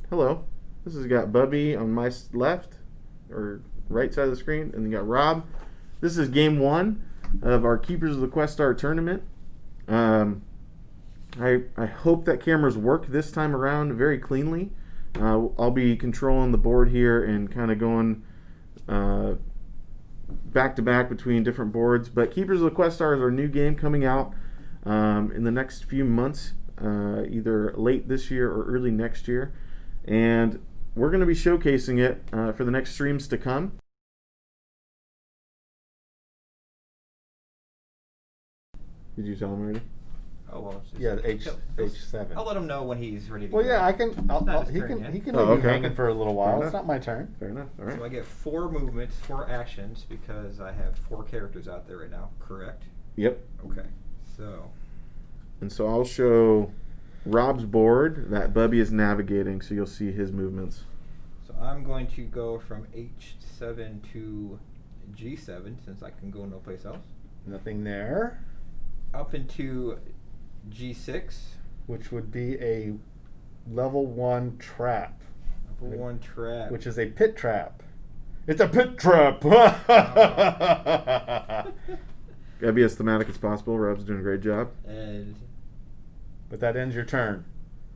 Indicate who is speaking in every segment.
Speaker 1: hello. This has got Bubby on my left, or right side of the screen, and you got Rob. This is game one of our Keepers of the Questar tournament. I hope that cameras work this time around very cleanly. I'll be controlling the board here and kind of going back to back between different boards. But Keepers of the Questar is our new game coming out in the next few months, either late this year or early next year. And we're going to be showcasing it for the next streams to come. Did you tell him already?
Speaker 2: Oh well. It's just
Speaker 3: Yeah, H7.
Speaker 2: I'll let him know when he's ready to
Speaker 3: Well,
Speaker 2: go.
Speaker 3: yeah, I can. He
Speaker 2: turn
Speaker 3: can.
Speaker 2: yet.
Speaker 3: He can
Speaker 1: Oh,
Speaker 3: leave
Speaker 1: okay.
Speaker 3: you hanging for a little while.
Speaker 1: Fair
Speaker 3: It's not my turn.
Speaker 1: Fair enough. All right.
Speaker 2: So I get 4 movements, 4 actions because I have 4 characters out there right now. Correct?
Speaker 1: Yep.
Speaker 2: Okay. So.
Speaker 1: And so I'll show Rob's board that Bubby is navigating, so you'll see his movements.
Speaker 2: So I'm going to go from H7 to G7 since I can go no place else.
Speaker 3: Nothing there.
Speaker 2: Up into G6.
Speaker 3: Which would be a level 1 trap.
Speaker 2: Level 1 trap.
Speaker 3: Which is a pit trap. It's a pit trap.
Speaker 1: Gotta be as thematic as possible. Rob's doing a great job.
Speaker 2: And
Speaker 3: But that ends your turn.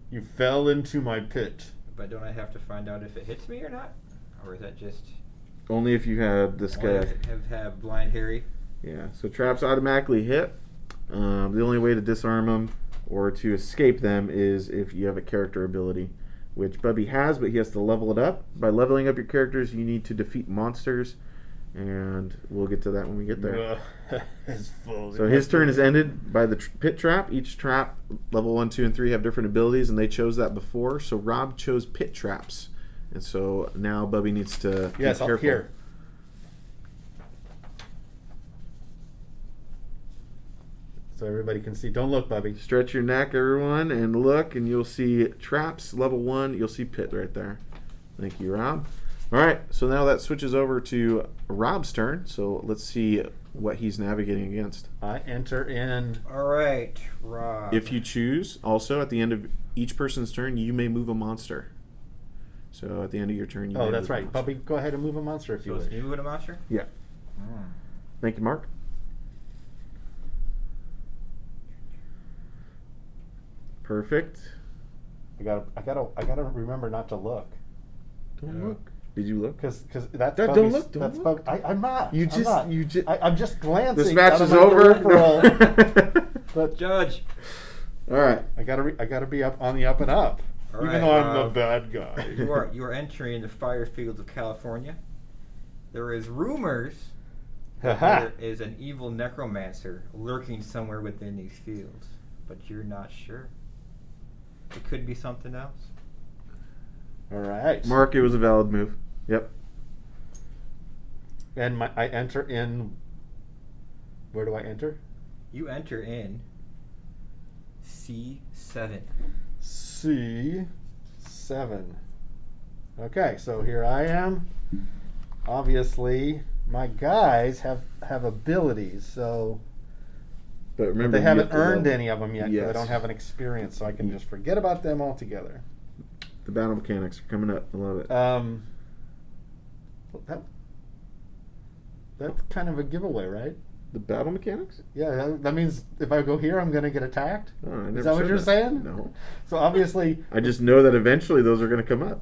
Speaker 3: You fell into my pit.
Speaker 2: but don't I have to find out if it hits me or not? Or is that just
Speaker 1: Only if you have this
Speaker 2: only
Speaker 1: guy.
Speaker 2: have blind Harry?
Speaker 1: Yeah, so traps automatically hit. The only way to disarm them or to escape them is if you have a character ability, which Bubby has, but he has to level it up. By leveling up your characters, you need to defeat monsters, and we'll get to that when we get there. So his turn is ended by the pit trap. Each trap, level 1, 2, and 3, have different abilities, and they chose that before. So Rob chose pit traps, and so now Bubby needs to be
Speaker 3: Yes,
Speaker 1: careful.
Speaker 3: up here. So everybody can see. Don't look, Bubby.
Speaker 1: Stretch your neck, everyone, and look, and you'll see traps, level 1. You'll see pit right there. Thank you, Rob. All right, so now that switches over to Rob's turn. So let's see what he's navigating against.
Speaker 3: I enter in.
Speaker 2: All right, Rob.
Speaker 1: If you choose, also at the end of each person's turn, you may move a monster. So at the end of your turn, you may
Speaker 3: Oh, that's
Speaker 1: move a
Speaker 3: right.
Speaker 1: monster.
Speaker 3: Bubby, go ahead and move a monster if you
Speaker 2: So it's
Speaker 3: wish.
Speaker 2: me moving a monster?
Speaker 1: Yeah. Thank you, Mark. Perfect.
Speaker 3: I gotta remember not to look.
Speaker 1: Don't look. Did you look?
Speaker 3: Because that's
Speaker 1: Don't
Speaker 3: Bubby's,
Speaker 1: look, don't
Speaker 3: that's
Speaker 1: look.
Speaker 3: I'm not.
Speaker 1: You
Speaker 3: I'm
Speaker 1: just-
Speaker 3: not.
Speaker 1: you just-
Speaker 3: I'm just glancing.
Speaker 1: This match
Speaker 3: out of
Speaker 1: is
Speaker 3: my
Speaker 1: over.
Speaker 3: peripheral. But
Speaker 2: Judge.
Speaker 1: All right.
Speaker 3: I gotta be up on the up and up,
Speaker 2: All
Speaker 3: even
Speaker 2: right,
Speaker 3: though I'm the
Speaker 2: Rob.
Speaker 3: bad guy.
Speaker 2: You are entering the fire fields of California. There is rumors that
Speaker 3: Haha.
Speaker 2: there is an evil necromancer lurking somewhere within these fields, but you're not sure. It could be something else.
Speaker 3: All right.
Speaker 1: Mark, it was a valid move. Yep.
Speaker 3: And I enter in. Where do I enter?
Speaker 2: You enter in C7.
Speaker 3: C7. Okay, so here I am. Obviously, my guys have abilities, so
Speaker 1: But remember,
Speaker 3: they
Speaker 1: you
Speaker 3: haven't
Speaker 1: have to
Speaker 3: earned
Speaker 1: level-
Speaker 3: any of them yet. 'Cause I
Speaker 1: Yes.
Speaker 3: don't have an experience, so I can just forget about them altogether.
Speaker 1: The battle mechanics are coming up. I love it.
Speaker 3: That's kind of a giveaway, right?
Speaker 1: The battle mechanics?
Speaker 3: Yeah, that means if I go here, I'm going to get attacked.
Speaker 1: Oh, I never
Speaker 3: Is that what
Speaker 1: said
Speaker 3: you're saying?
Speaker 1: No.
Speaker 3: So obviously,
Speaker 1: I just know that eventually those are going to come up.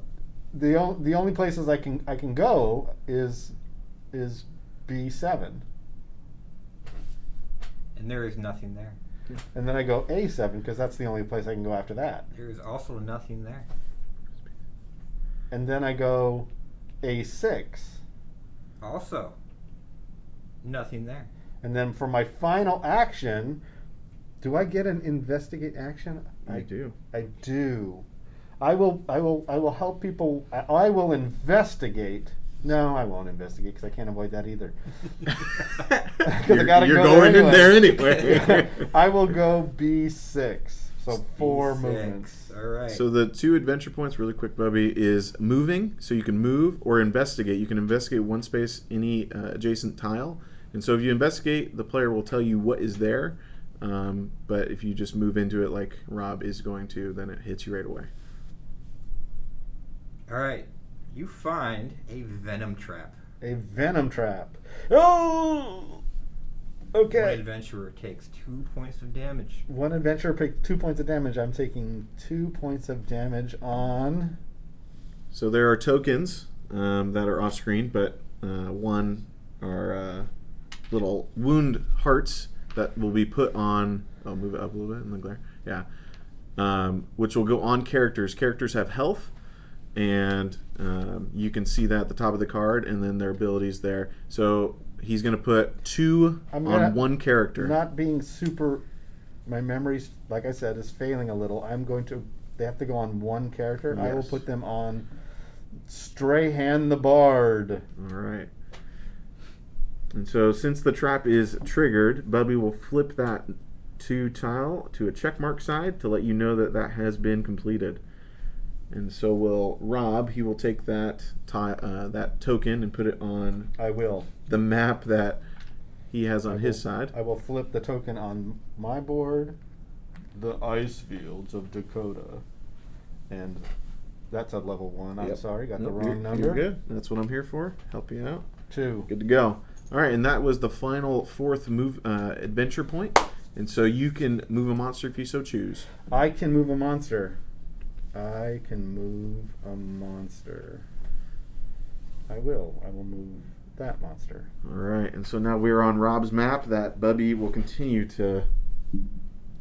Speaker 3: the only places I can go is B7,
Speaker 2: And there is nothing there.
Speaker 3: and then I go A7 because that's the only place I can go after that,
Speaker 2: There is also nothing there.
Speaker 3: and then I go A6,
Speaker 2: Also, nothing there.
Speaker 3: and then for my final action, do I get an investigate action?
Speaker 1: I do.
Speaker 3: I do. I will help people. I will investigate. No, I won't investigate because I can't avoid that either. 'Cause I gotta
Speaker 1: You're
Speaker 3: go
Speaker 1: going in there
Speaker 3: anyway.
Speaker 1: anyway.
Speaker 3: I will go B6. So 4
Speaker 2: B6.
Speaker 3: movements.
Speaker 2: All right.
Speaker 1: So the 2 adventure points, really quick, Bubby, is moving. So you can move or investigate. You can investigate one space, any adjacent tile. And so if you investigate, the player will tell you what is there. But if you just move into it like Rob is going to, then it hits you right away.
Speaker 2: All right. You find a venom trap.
Speaker 3: A venom trap. Oh! Okay.
Speaker 2: One adventurer takes 2 points of damage.
Speaker 3: One adventurer picked 2 points of damage. I'm taking 2 points of damage on.
Speaker 1: So there are tokens that are off screen, but one are little wound hearts that will be put on. I'll move it up a little bit in the glare. Yeah. Which will go on characters. Characters have health, and you can see that at the top of the card, and then their abilities there. So he's going to put 2 on one character.
Speaker 3: Not being super, my memory's, like I said, is failing a little. They have to go on one character.
Speaker 1: Yes.
Speaker 3: I will put them on Strahan the Bard.
Speaker 1: All right. And so since the trap is triggered, Bubby will flip that 2 tile to a check mark side to let you know that that has been completed. And so will Rob. He will take that that token and put it on
Speaker 3: I will.
Speaker 1: the map that he has on his side.
Speaker 3: I will flip the token on my board, the ice fields of Dakota. And that's a level 1. I'm
Speaker 1: Yep.
Speaker 3: sorry, got the
Speaker 1: Nope,
Speaker 3: wrong number.
Speaker 1: You're good. That's what I'm here for. Help you out.
Speaker 3: 2.
Speaker 1: Good to go. All right, and that was the final 4th move adventure point. And so you can move a monster if you so choose.
Speaker 3: I can move a monster. I can move a monster. I will move that monster.
Speaker 1: All right, and so now we're on Rob's map that Bubby will continue to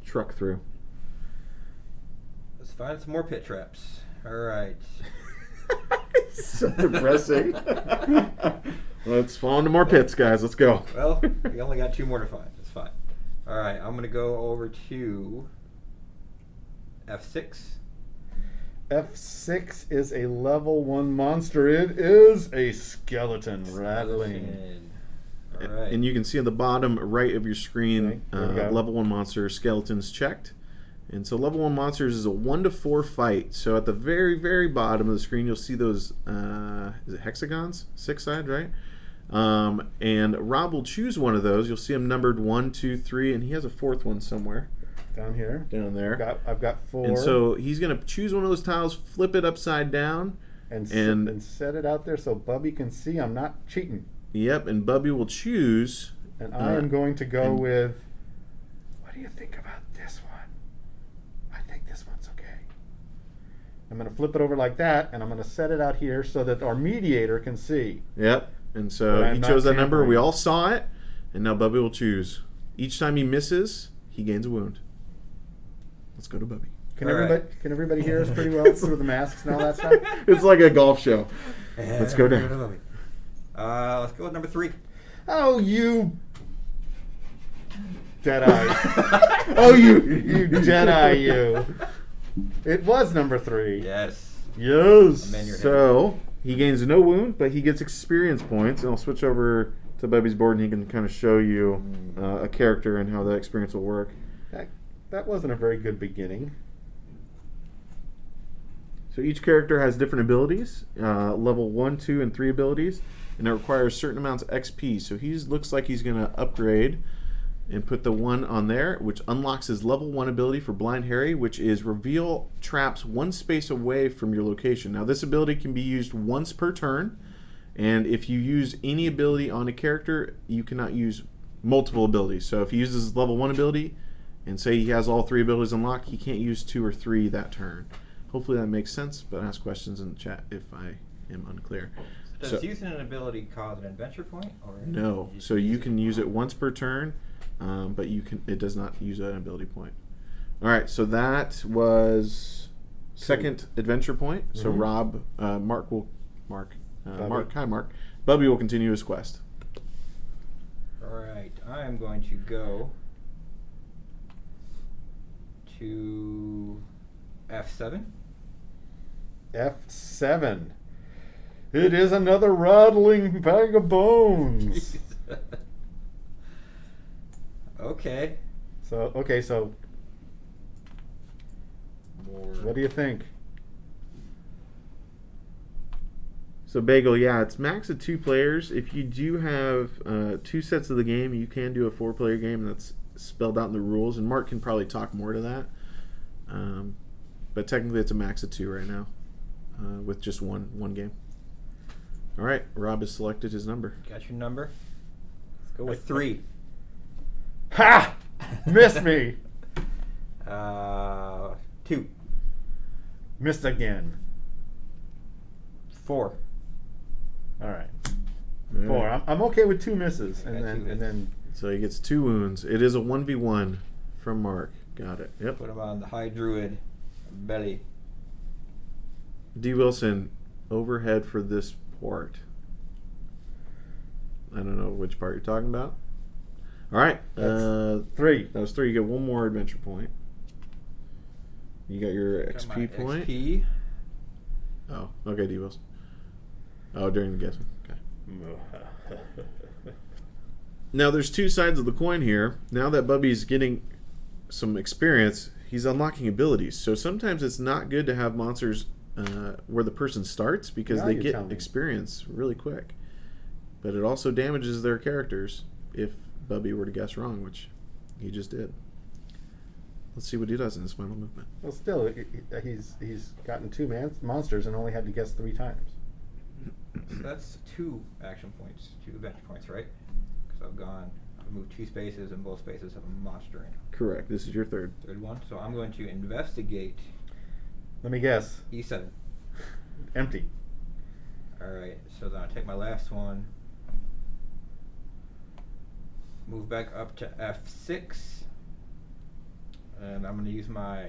Speaker 1: truck through.
Speaker 2: Let's find some more pit traps. All right.
Speaker 1: So depressing. Let's fall into more pits, guys. Let's go.
Speaker 2: Well, we only got 2 more to find. That's fine. All right, I'm going to go over to F6.
Speaker 3: F6 is a level 1 monster. It is a skeleton rattling.
Speaker 2: All right.
Speaker 1: And you can see on the bottom right of your screen,
Speaker 3: Okay, there we go.
Speaker 1: level 1 monster skeletons checked. And so level 1 monsters is a 1 to 4 fight. So at the very, very bottom of the screen, you'll see those, is it hexagons? 6 sides, right? And Rob will choose one of those. You'll see them numbered 1, 2, 3, and he has a 4th one somewhere
Speaker 3: Down here.
Speaker 1: down there.
Speaker 3: I've got 4.
Speaker 1: And so he's going to choose one of those tiles, flip it upside down,
Speaker 3: and set it out there so Bubby can see I'm not cheating.
Speaker 1: Yep, and Bubby will choose.
Speaker 3: And I am going to go
Speaker 1: and-
Speaker 3: with, what do you think about this one? I think this one's okay. I'm going to flip it over like that, and I'm going to set it out here so that our mediator can see.
Speaker 1: Yep, and
Speaker 3: But
Speaker 1: so
Speaker 3: I'm
Speaker 1: he
Speaker 3: not
Speaker 1: chose that number.
Speaker 3: tampering.
Speaker 1: We all saw it, and now Bubby will choose. Each time he misses, he gains a wound. Let's go to Bubby.
Speaker 3: Can
Speaker 2: All right.
Speaker 3: everybody hear us pretty well through the masks and all that stuff?
Speaker 1: It's like a golf show. Let's go down.
Speaker 2: Let's go with number 3.
Speaker 3: Oh, you Deadeye.
Speaker 1: Oh, you
Speaker 3: Deadeye, you. It was number 3.
Speaker 2: Yes.
Speaker 3: Yes.
Speaker 2: I'm in your head.
Speaker 1: So he gains no wound, but he gets experience points. And I'll switch over to Bubby's board, and he can kind of show you a character and how that experience will work.
Speaker 3: That wasn't a very good beginning.
Speaker 1: So each character has different abilities, level 1, 2, and 3 abilities, and it requires certain amounts of XP. So he looks like he's going to upgrade and put the 1 on there, which unlocks his level 1 ability for Blind Harry, which is reveal traps 1 space away from your location. Now this ability can be used once per turn, and if you use any ability on a character, you cannot use multiple abilities. So if he uses his level 1 ability, and say he has all 3 abilities unlocked, he can't use 2 or 3 that turn. Hopefully that makes sense, but ask questions in the chat if I am unclear.
Speaker 2: Does using an ability cause an adventure point? Or
Speaker 1: No, so you can use it once per turn, but it does not use an ability point. All right, so that was second adventure point. So Rob, Bubby will continue his quest.
Speaker 2: All right, I am going to go to F7.
Speaker 3: F7. It is another rattling bag of bones.
Speaker 2: Okay.
Speaker 3: So
Speaker 2: More.
Speaker 3: what do you think?
Speaker 1: So Bagel, yeah, it's max of 2 players. If you do have 2 sets of the game, you can do a 4-player game. That's spelled out in the rules, and Mark can probably talk more to that. But technically, it's a max of 2 right now. with just one game. All right, Rob has selected his number.
Speaker 2: Got your number? Let's go with 3.
Speaker 3: Ha! Missed me.
Speaker 2: 2.
Speaker 3: Missed again.
Speaker 2: 4.
Speaker 3: All right.
Speaker 1: All
Speaker 3: 4.
Speaker 1: right.
Speaker 3: I'm okay with 2 misses,
Speaker 2: I
Speaker 3: and
Speaker 2: got
Speaker 3: then
Speaker 2: 2 hits.
Speaker 3: and then
Speaker 1: So he gets 2 wounds. It is a 1v1 from Mark. Got it. Yep.
Speaker 2: Put him on the High Druid belly.
Speaker 1: D. Wilson, overhead for this port. I don't know which part you're talking about. All right.
Speaker 3: That's 3.
Speaker 1: That was 3. You get 1 more adventure point. You got your
Speaker 2: Got my
Speaker 1: XP point.
Speaker 2: XP.
Speaker 1: Oh, okay, D. Wilson. Oh, during the guessing. Okay. Now, there's 2 sides of the coin here. Now that Bubby's getting some experience, he's unlocking abilities. So sometimes it's not good to have monsters where the person starts because
Speaker 3: Now
Speaker 1: they
Speaker 3: you
Speaker 1: get
Speaker 3: tell me.
Speaker 1: experience really quick. But it also damages their characters if Bubby were to guess wrong, which he just did. Let's see what he does in his final movement.
Speaker 3: Well, still, he's gotten 2 monsters and only had to guess 3 times.
Speaker 2: So that's 2 action points, 2 adventure points, right? Because I've moved 2 spaces and both spaces have a monster in it.
Speaker 1: Correct. This is your third.
Speaker 2: Third one. So I'm going to investigate
Speaker 3: Let me guess.
Speaker 2: E7.
Speaker 3: Empty.
Speaker 2: Alright, so then I take my last one, move back up to F6, and I'm going to use my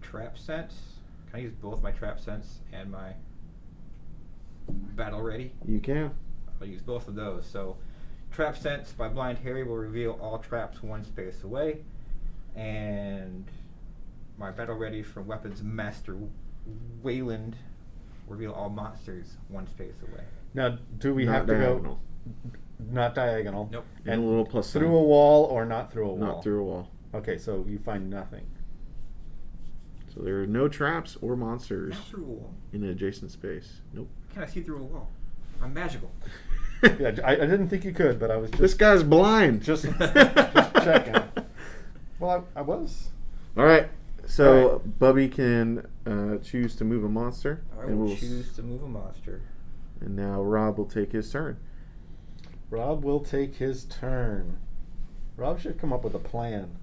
Speaker 2: trap sense. Can I use both my trap sense and my battle ready?
Speaker 1: You can.
Speaker 2: I'll use both of those. So trap sense by Blind Harry will reveal all traps 1 space away, and my battle ready from Weapons Master Wayland reveal all monsters 1 space away.
Speaker 3: Now, do we
Speaker 1: Not
Speaker 3: have to
Speaker 1: diagonal.
Speaker 3: go? Not diagonal.
Speaker 2: Nope.
Speaker 1: And a little plus
Speaker 3: through
Speaker 1: sign.
Speaker 3: a wall or not through a wall?
Speaker 1: Not through a wall.
Speaker 3: Okay, so you find nothing.
Speaker 1: So there are no traps or monsters
Speaker 2: Not through a wall.
Speaker 1: in an adjacent space. Nope.
Speaker 2: Can I see through a wall? I'm magical.
Speaker 3: Yeah, I didn't think you could, but I was just
Speaker 1: This guy's blind.
Speaker 3: just checking. Well, I was.
Speaker 1: All right. So
Speaker 3: All
Speaker 1: Bubby can choose to move a monster.
Speaker 2: I
Speaker 1: and
Speaker 2: will
Speaker 1: we'll
Speaker 2: choose to move a monster.
Speaker 1: And now Rob will take his turn.
Speaker 3: Rob will take his turn. Rob should come up with a plan.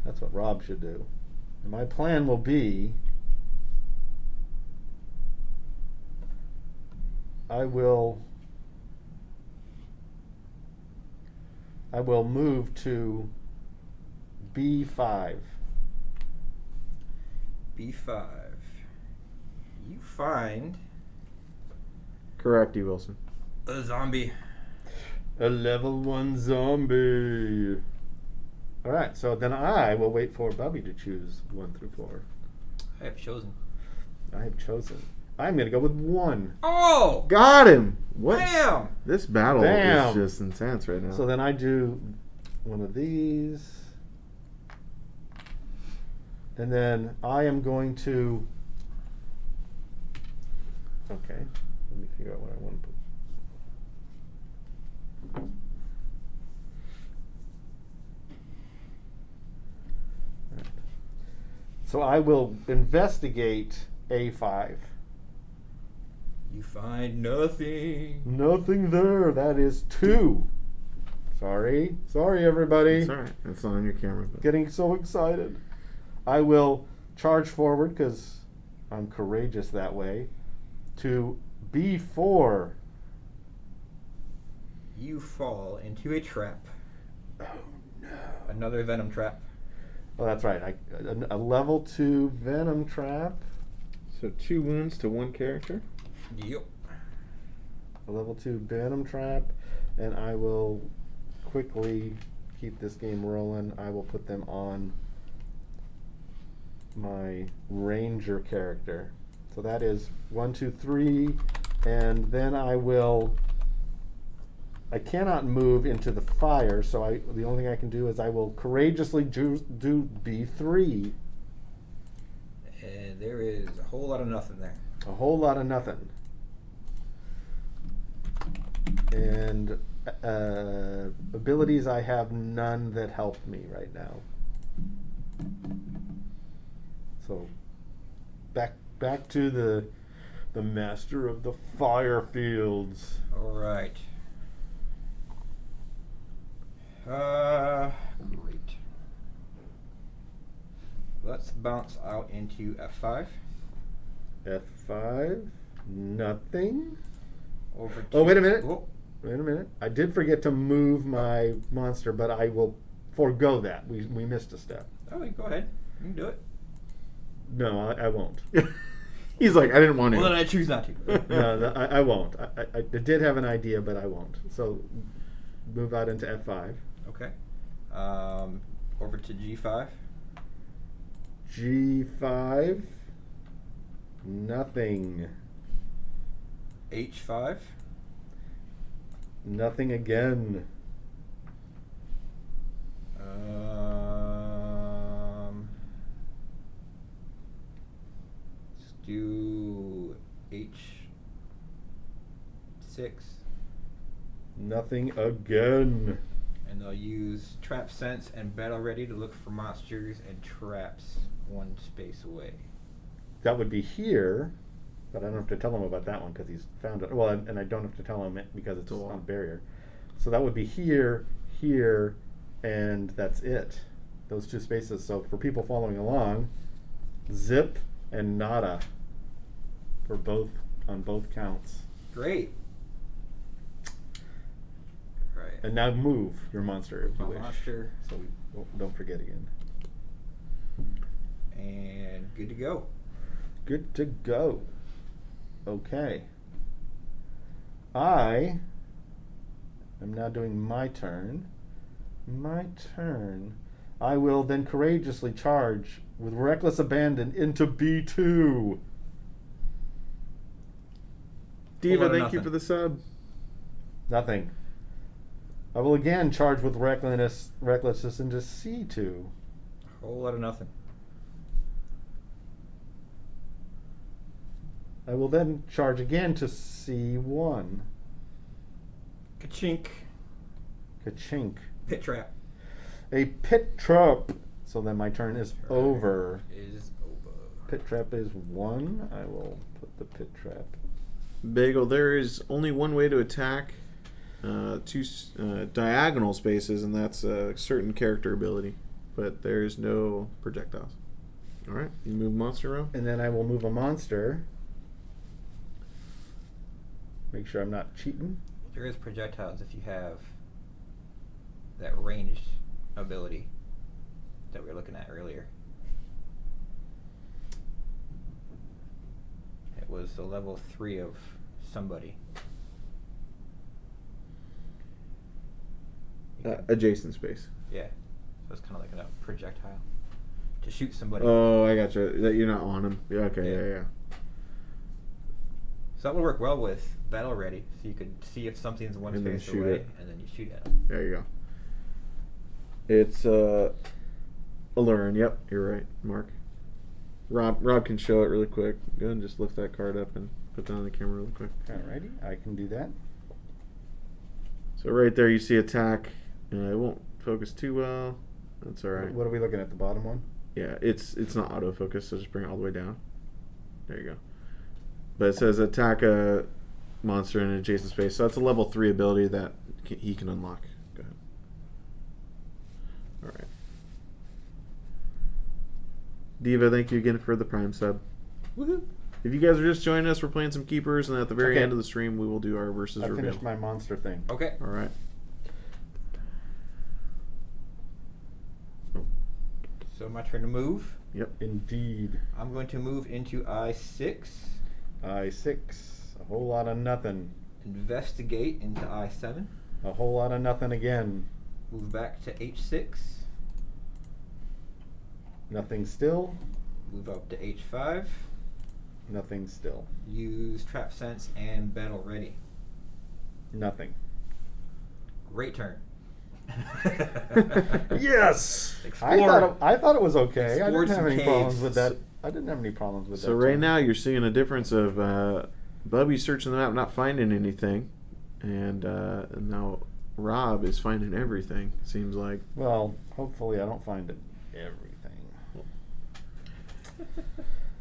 Speaker 3: That's what Rob should do. And my plan will be I will move to B5.
Speaker 2: B5. You find
Speaker 1: Correct, E. Wilson.
Speaker 2: a zombie.
Speaker 3: A level 1 zombie. Alright, so then I will wait for Bubby to choose 1 through 4.
Speaker 2: I have chosen.
Speaker 3: I have chosen. I'm going to go with 1.
Speaker 2: Oh!
Speaker 1: Got him. What?
Speaker 2: Bam!
Speaker 1: This battle
Speaker 3: Bam.
Speaker 1: is just intense right now.
Speaker 3: So then I do one of these. And then I am going to. Okay, let me figure out what I want to put. Right. So I will investigate A5.
Speaker 2: You find nothing.
Speaker 3: Nothing there. That is 2. Sorry, everybody.
Speaker 1: It's all right. It's not on your camera. But.
Speaker 3: Getting so excited. I will charge forward because I'm courageous that way to B4.
Speaker 2: You fall into a trap.
Speaker 3: Oh no.
Speaker 2: Another venom trap.
Speaker 3: Oh, that's right. A level 2 venom trap.
Speaker 1: So 2 wounds to 1 character.
Speaker 2: Yep.
Speaker 3: A level 2 venom trap. And I will quickly keep this game rolling. I will put them on my ranger character. So that is 1, 2, 3, and then I cannot move into the fire, so the only thing I can do is I will courageously do B3.
Speaker 2: And there is a whole lot of nothing there.
Speaker 3: A whole lot of nothing. And abilities, I have none that help me right now. So back to the master of the fire fields.
Speaker 2: All right. Great. Let's bounce out into F5.
Speaker 3: F5. Nothing.
Speaker 2: Over to.
Speaker 3: Oh, wait a minute.
Speaker 2: Whoa.
Speaker 3: Wait a minute. I did forget to move my monster, but I will forego that. We missed a step.
Speaker 2: Oh, you go ahead. You can do it.
Speaker 3: No, I won't.
Speaker 1: He's like, I didn't want to.
Speaker 2: Well, then I choose not to.
Speaker 3: No, I won't. I did have an idea, but I won't. So move out into F5.
Speaker 2: Okay. Over to G5.
Speaker 3: G5. Nothing.
Speaker 2: H5.
Speaker 3: Nothing again.
Speaker 2: Let's do H6.
Speaker 3: Nothing again.
Speaker 2: And they'll use Trap Sense and Battle Ready to look for monsters and traps one space away.
Speaker 3: That would be here, but I don't have to tell him about that one because he's found it. Well, and I don't have to tell him it because it's on barrier. So that would be here, here, and that's it. Those two spaces. So for people following along, zip and nada for both on both counts.
Speaker 2: Great. Right.
Speaker 3: And now move your monster if you
Speaker 2: My
Speaker 3: wish.
Speaker 2: monster.
Speaker 3: So we don't forget again.
Speaker 2: And good to go.
Speaker 3: Good to go. Okay. I am now doing my turn. My turn. I will then courageously charge with reckless abandon into B2.
Speaker 1: Diva,
Speaker 2: Whole lot of
Speaker 1: thank you
Speaker 2: nothing.
Speaker 1: for the sub.
Speaker 3: Nothing. I will again charge with recklessness into C2.
Speaker 2: Whole lot of nothing.
Speaker 3: I will then charge again to C1.
Speaker 2: Ka-chink.
Speaker 3: Ka-chink.
Speaker 2: Pit trap.
Speaker 3: A pit trap. So then my turn is over.
Speaker 2: Is over.
Speaker 3: Pit trap is 1. I will put the pit trap.
Speaker 1: Bagel, there is only one way to attack two diagonal spaces, and that's a certain character ability. But there's no projectiles. All right, you move monster row.
Speaker 3: And then I will move a monster. Make sure I'm not cheating.
Speaker 2: There is projectiles if you have that ranged ability that we were looking at earlier. It was the level 3 of somebody.
Speaker 1: Adjacent space.
Speaker 2: Yeah. So it's kind of like a projectile to shoot somebody.
Speaker 1: Oh, I gotcha. That you're not on him. Yeah, okay,
Speaker 2: Yeah.
Speaker 1: yeah.
Speaker 2: So that would work well with Battle Ready, so you could see if something's one
Speaker 1: And then
Speaker 2: space
Speaker 1: shoot
Speaker 2: away,
Speaker 1: it.
Speaker 2: and then you shoot at them.
Speaker 1: There you go. It's Allurin. Yep, you're right, Mark. Rob can show it really quick. Go ahead and just lift that card up and put that on the camera really quick.
Speaker 3: Alrighty, I can do that.
Speaker 1: So right there you see attack. It won't focus too well. That's all right.
Speaker 3: What are we looking at? The bottom one?
Speaker 1: Yeah, it's not autofocus, so just bring it all the way down. There you go. But it says attack a monster in an adjacent space. So that's a level 3 ability that he can unlock. Go ahead. All right. Diva, thank you again for the Prime sub.
Speaker 2: Woohoo!
Speaker 1: If you guys are just joining us, we're playing some keepers, and at the very
Speaker 3: Okay.
Speaker 1: end of the stream, we will do our versus
Speaker 3: I
Speaker 1: reveal.
Speaker 3: finished my monster thing.
Speaker 2: Okay.
Speaker 1: All right.
Speaker 2: So my turn to move.
Speaker 1: Yep.
Speaker 3: Indeed.
Speaker 2: I'm going to move into I6,
Speaker 3: I6. A whole lot of nothing.
Speaker 2: investigate into I7,
Speaker 3: A whole lot of nothing again.
Speaker 2: move back to H6,
Speaker 3: Nothing still.
Speaker 2: move up to H5,
Speaker 3: Nothing still.
Speaker 2: use Trap Sense and Battle Ready.
Speaker 3: Nothing.
Speaker 2: Great turn.
Speaker 3: Yes.
Speaker 2: Explore.
Speaker 3: I thought it was okay. I
Speaker 2: Explored
Speaker 3: didn't have
Speaker 2: some
Speaker 3: any problems
Speaker 2: caves.
Speaker 3: with that. I didn't have any problems with that.
Speaker 1: So right
Speaker 3: turn.
Speaker 1: now you're seeing a difference of Bubby searching the map, not finding anything, and now Rob is finding everything. Seems like.
Speaker 3: Well, hopefully I don't find everything.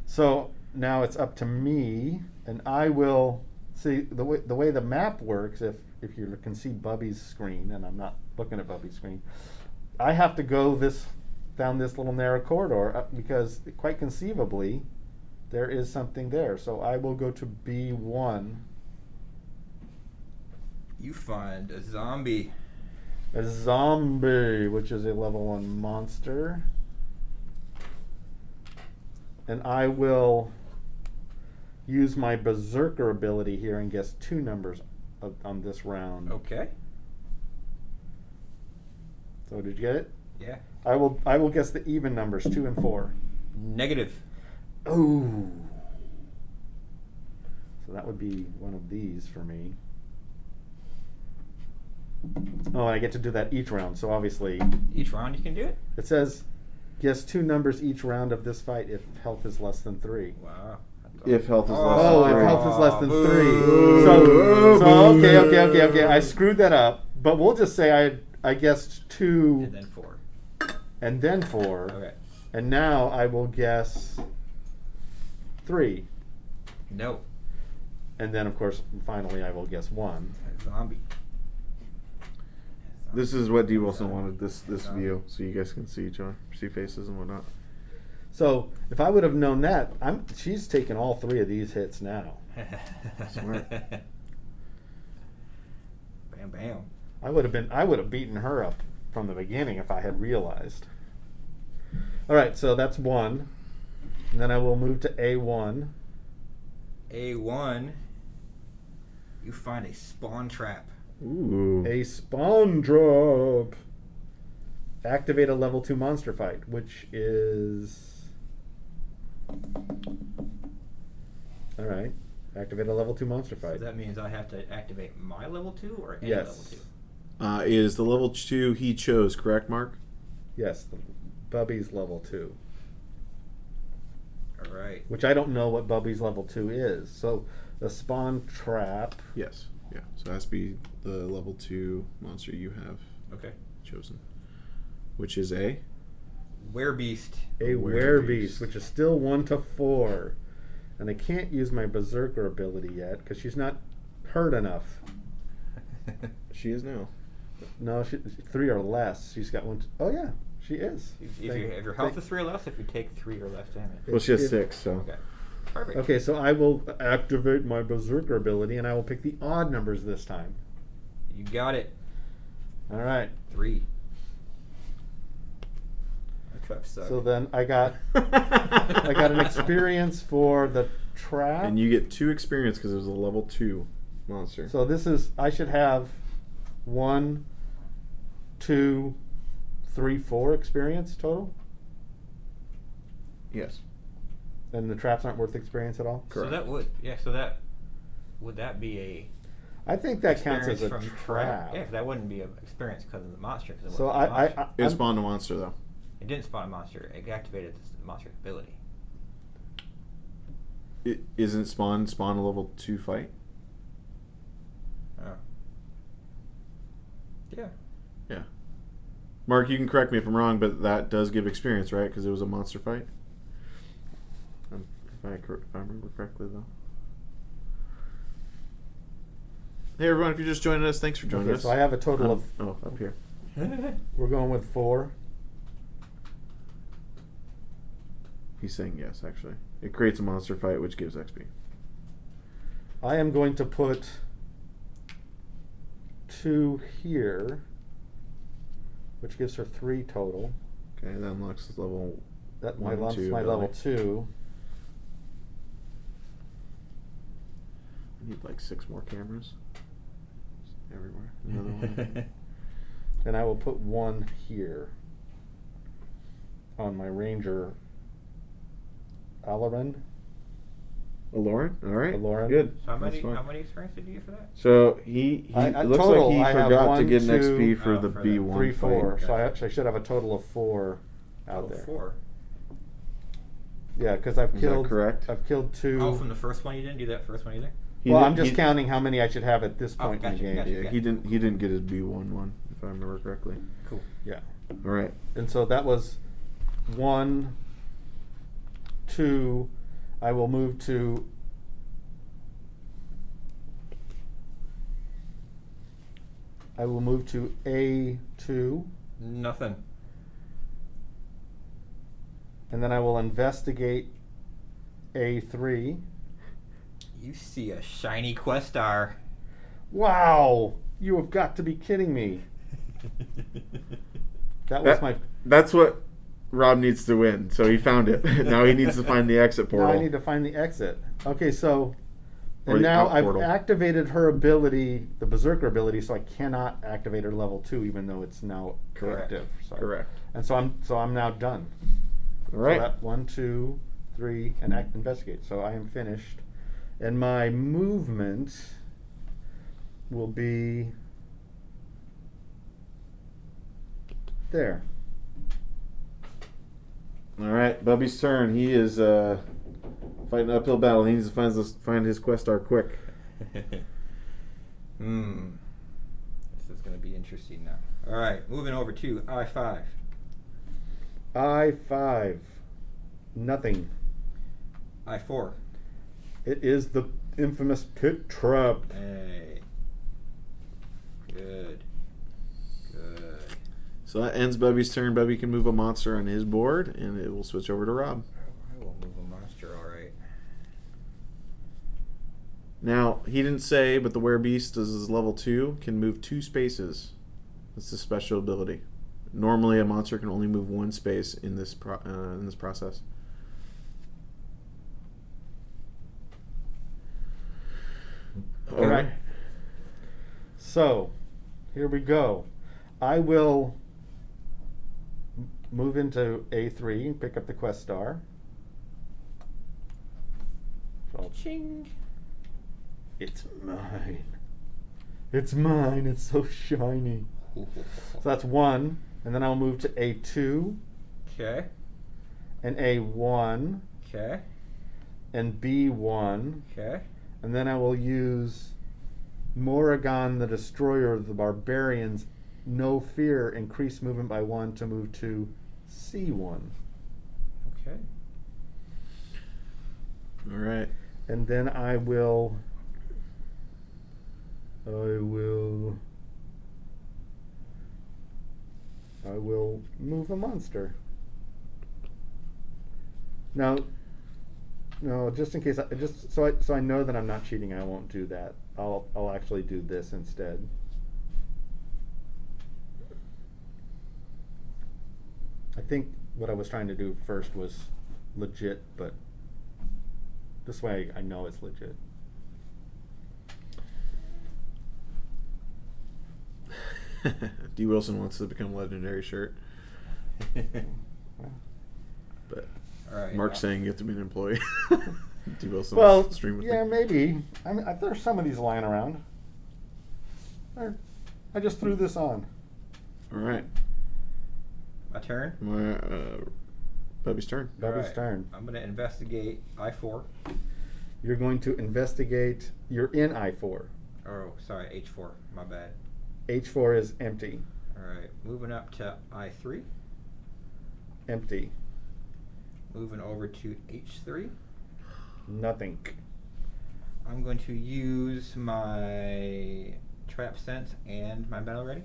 Speaker 3: So now it's up to me, and I will see the way the map works. If you can see Bubby's screen, and I'm not looking at Bubby's screen, I have to go down this little narrow corridor because quite conceivably there is something there. So I will go to B1.
Speaker 2: You find a zombie.
Speaker 3: A zombie, which is a level 1 monster. And I will use my berserker ability here and guess 2 numbers on this round.
Speaker 2: Okay.
Speaker 3: So did you get it?
Speaker 2: Yeah.
Speaker 3: I will guess the even numbers, 2 and 4.
Speaker 2: Negative.
Speaker 3: Oh. So that would be one of these for me. Oh, and I get to do that each round. So obviously,
Speaker 2: Each round you can do it?
Speaker 3: it says guess 2 numbers each round of this fight if health is less than 3.
Speaker 2: Wow.
Speaker 1: If health is less
Speaker 3: Oh,
Speaker 1: than
Speaker 3: if
Speaker 1: 3.
Speaker 3: health is less than 3.
Speaker 2: Boo.
Speaker 3: So okay. I screwed that up. But we'll just say I guessed 2
Speaker 2: And then 4.
Speaker 3: and then 4.
Speaker 2: Okay.
Speaker 3: And now I will guess 3.
Speaker 2: No.
Speaker 3: And then, of course, finally I will guess 1.
Speaker 2: A zombie.
Speaker 1: This is what D. Wilson wanted, this
Speaker 2: Zombie.
Speaker 1: view, so you guys can see each other, see faces and whatnot.
Speaker 3: So if I would have known that, she's taken all 3 of these hits now.
Speaker 1: Smart.
Speaker 2: Bam, bam.
Speaker 3: I would have beaten her up from the beginning if I had realized. All right, so that's 1. And then I will move to A1.
Speaker 2: A1. You find a spawn trap.
Speaker 1: Ooh.
Speaker 3: A spawn drop. Activate a level 2 monster fight, which is... All right. Activate a level 2 monster
Speaker 2: So
Speaker 3: fight.
Speaker 2: that means I have to activate my level 2 or any
Speaker 3: Yes.
Speaker 2: level 2?
Speaker 1: Is the level 2 he chose, correct, Mark?
Speaker 3: Yes, Bubby's level 2.
Speaker 2: All right.
Speaker 3: Which I don't know what Bubby's level 2 is. So the spawn trap...
Speaker 1: Yes. Yeah. So it has to be the level 2 monster you have
Speaker 2: Okay.
Speaker 1: chosen. Which is a?
Speaker 2: Werebeast.
Speaker 3: A
Speaker 1: Werebeast.
Speaker 3: werebeast, which is still 1 to 4. And I can't use my berserker ability yet because she's not hurt enough.
Speaker 1: She is now.
Speaker 3: No, 3 or less. She's got 1. Oh yeah, she is.
Speaker 2: If your health is 3 or less, if you take 3 or less damage.
Speaker 1: Well, she has
Speaker 3: If-
Speaker 1: 6, so.
Speaker 2: Okay. Perfect.
Speaker 3: Okay, so I will activate my berserker ability, and I will pick the odd numbers this time.
Speaker 2: You got it.
Speaker 3: All right.
Speaker 2: 3. That trap sucked.
Speaker 3: So then I got an experience for the trap.
Speaker 1: And you get 2 experience because it was a level 2 monster.
Speaker 3: So this is, I should have 1, 2, 3, 4 experience total.
Speaker 1: Yes.
Speaker 3: And the traps aren't worth experience at all.
Speaker 1: Correct.
Speaker 2: So that would that be a
Speaker 3: I think that counts as a
Speaker 2: experience from
Speaker 3: trap.
Speaker 2: Yeah, 'cause that wouldn't be an experience because of the monster. 'Cause it
Speaker 3: So
Speaker 2: wasn't a monster.
Speaker 1: It
Speaker 3: I'm-
Speaker 1: spawned a monster, though.
Speaker 2: It didn't spawn a monster. It activated the monster's ability.
Speaker 1: It isn't spawn a level 2 fight?
Speaker 2: Oh. Yeah.
Speaker 1: Yeah. Mark, you can correct me if I'm wrong, but that does give experience, right? Because it was a monster fight? If I remember correctly, though. Hey, everyone, if you're just joining us, thanks for joining
Speaker 3: Okay,
Speaker 1: us.
Speaker 3: so I have a total of,
Speaker 1: up here.
Speaker 3: we're going with 4.
Speaker 1: He's saying yes, actually. It creates a monster fight, which gives XP.
Speaker 3: I am going to put 2 here, which gives her 3 total.
Speaker 1: Okay, that unlocks level
Speaker 3: That
Speaker 1: One,
Speaker 3: my
Speaker 1: two,
Speaker 3: my level
Speaker 1: ability.
Speaker 3: 2.
Speaker 1: I need like 6 more cameras. Everywhere. Another one.
Speaker 3: And I will put 1 here on my ranger Alarin.
Speaker 1: Aloran? Alright.
Speaker 3: Aloran.
Speaker 1: Good.
Speaker 2: So how
Speaker 1: That's
Speaker 2: many
Speaker 1: fine.
Speaker 2: experience did you get for that?
Speaker 1: So he
Speaker 3: I
Speaker 1: it looks
Speaker 3: total,
Speaker 1: like he
Speaker 3: I have
Speaker 1: forgot to
Speaker 3: 1,
Speaker 1: get an
Speaker 3: 2,
Speaker 1: XP for
Speaker 2: oh,
Speaker 1: the
Speaker 2: for the
Speaker 1: B1
Speaker 3: 3, 4.
Speaker 1: fight.
Speaker 3: So I
Speaker 2: Gotcha.
Speaker 3: actually should have a total of 4 out
Speaker 2: Oh,
Speaker 3: there.
Speaker 2: 4.
Speaker 3: Yeah, because I've
Speaker 1: Is that
Speaker 3: killed.
Speaker 1: correct?
Speaker 3: I've killed 2.
Speaker 2: Oh, from the first one you didn't do that first one either?
Speaker 1: He
Speaker 3: Well,
Speaker 1: did-
Speaker 3: I'm just
Speaker 1: he-
Speaker 3: counting how many I should have at this
Speaker 2: Oh,
Speaker 3: point in
Speaker 2: gotcha,
Speaker 3: the game.
Speaker 2: gotcha.
Speaker 1: Yeah, he didn't get his B1 one, if I remember correctly.
Speaker 2: Cool.
Speaker 3: Yeah.
Speaker 1: Alright.
Speaker 3: And so that was 1, 2. I will move to A2,
Speaker 2: Nothing.
Speaker 3: and then I will investigate A3.
Speaker 2: You see a shiny Questar.
Speaker 3: Wow! You have got to be kidding me. That was my.
Speaker 1: That's what Rob needs to win. So he found it. Now he needs to find the exit portal.
Speaker 3: Now I need to find the exit. Okay, so.
Speaker 1: Or
Speaker 3: And
Speaker 1: the
Speaker 3: now
Speaker 1: out
Speaker 3: I've
Speaker 1: portal.
Speaker 3: activated her ability, the Berserker ability, so I cannot activate her level 2, even though it's now
Speaker 2: Correct.
Speaker 3: active. Sorry.
Speaker 1: Correct.
Speaker 3: And so I'm now done.
Speaker 1: All right.
Speaker 3: So that 1, 2, 3, and investigate. So I am finished, and my movement will be there.
Speaker 1: All right. Bubby's turn. He is fighting an uphill battle. He needs to find his Questar quick.
Speaker 2: This is going to be interesting now. All right, moving over to I5.
Speaker 3: I5, nothing.
Speaker 2: I4.
Speaker 3: It is the infamous pit trap.
Speaker 2: Hey. Good. Good.
Speaker 1: So that ends Bubby's turn. Bubby can move a monster on his board, and it will switch over to Rob.
Speaker 2: I will move a monster, all right.
Speaker 1: Now, he didn't say, but the Werebeast is level 2, can move 2 spaces. That's the special ability. Normally, a monster can only move 1 space in this process.
Speaker 3: Okay.
Speaker 1: All right.
Speaker 3: So, here we go. I will move into A3 and pick up the Questar. So,
Speaker 2: Ching.
Speaker 3: it's mine. It's mine. It's so shiny. So that's 1. And then I'll move to A2
Speaker 2: Okay.
Speaker 3: and A1
Speaker 2: Okay.
Speaker 3: and B1.
Speaker 2: Okay.
Speaker 3: And then I will use Morrigan, the Destroyer of the Barbarians. No fear, increase movement by 1 to move to C1.
Speaker 2: Okay.
Speaker 1: All right.
Speaker 3: And then I will move a monster. Now, no, just in case, so I know that I'm not cheating, I won't do that. I'll actually do this instead. I think what I was trying to do first was legit, but this way I know it's legit.
Speaker 1: D. Wilson wants to become legendary shirt. But
Speaker 2: All right.
Speaker 1: Mark's saying you have to be an employee. D. Wilson
Speaker 3: Well,
Speaker 1: wants to stream with
Speaker 3: yeah,
Speaker 1: me.
Speaker 3: maybe. I mean, there's some of these lying around. There. I just threw this on.
Speaker 1: All right.
Speaker 2: My turn.
Speaker 1: Bubby's turn.
Speaker 3: Bubby's
Speaker 2: All right.
Speaker 3: turn.
Speaker 2: I'm going to investigate I4.
Speaker 3: You're going to investigate. You're in I4.
Speaker 2: Oh, sorry, H4. My bad.
Speaker 3: H4 is empty.
Speaker 2: All right. Moving up to I3.
Speaker 3: Empty.
Speaker 2: Moving over to H3.
Speaker 3: Nothing.
Speaker 2: I'm going to use my Trap Sense and my Battle Ready.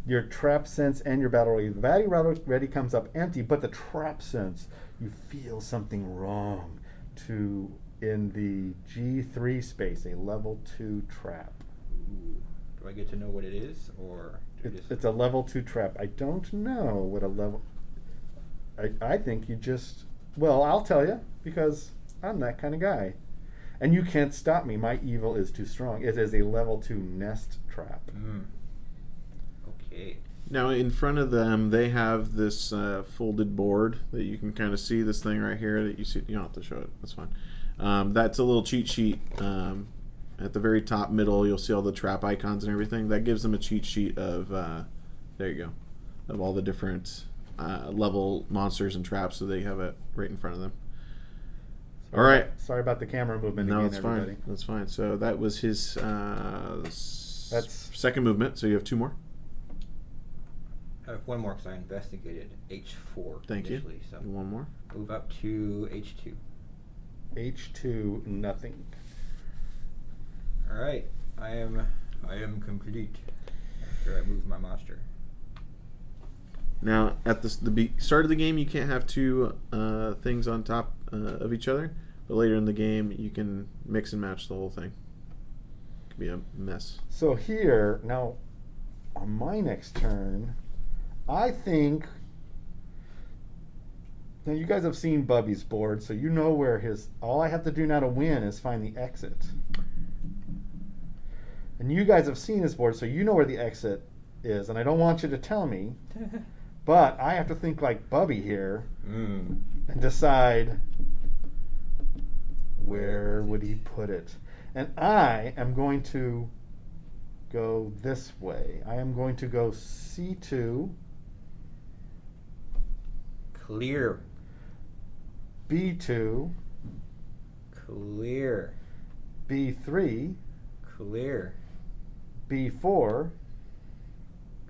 Speaker 3: Your trap sense and your battle ready. The battle ready comes up empty, but the trap sense, you feel something wrong in the G3 space, a level 2 trap.
Speaker 2: Ooh. Do I get to know what it is, or do I just...
Speaker 3: It's a level 2 trap. I don't know what a level... I think you just... Well, I'll tell you, because I'm that kind of guy. And you can't stop me. My evil is too strong. It is a level 2 nest trap.
Speaker 2: Okay.
Speaker 1: Now, in front of them, they have this folded board that you can kind of see this thing right here that you see. You don't have to show it. That's fine. That's a little cheat sheet. At the very top middle, you'll see all the trap icons and everything. That gives them a cheat sheet of, there you go, of all the different level monsters and traps, so they have it right in front of them. All right.
Speaker 3: Sorry about the camera movement
Speaker 1: No,
Speaker 3: again,
Speaker 1: it's
Speaker 3: everybody.
Speaker 1: fine. That's fine. So that was his
Speaker 3: That's-
Speaker 1: second movement. So you have 2 more.
Speaker 2: I have one more because I investigated H4
Speaker 1: Thank
Speaker 2: initially.
Speaker 1: you.
Speaker 2: So
Speaker 1: One more.
Speaker 2: move up to H2.
Speaker 3: H2, nothing.
Speaker 2: All right, I am complete after I move my monster.
Speaker 1: Now, at the start of the game, you can't have two things on top of each other. But later in the game, you can mix and match the whole thing. It could be a mess.
Speaker 3: So here, now, on my next turn, I think... Now, you guys have seen Bubby's board, so you know where his... All I have to do now to win is find the exit. And you guys have seen his board, so you know where the exit is. And I don't want you to tell me, but I have to think like Bubby here and decide where would he put it. And I am going to go this way. I am going to go C2.
Speaker 2: Clear.
Speaker 3: B2.
Speaker 2: Clear.
Speaker 3: B3.
Speaker 2: Clear.
Speaker 3: B4.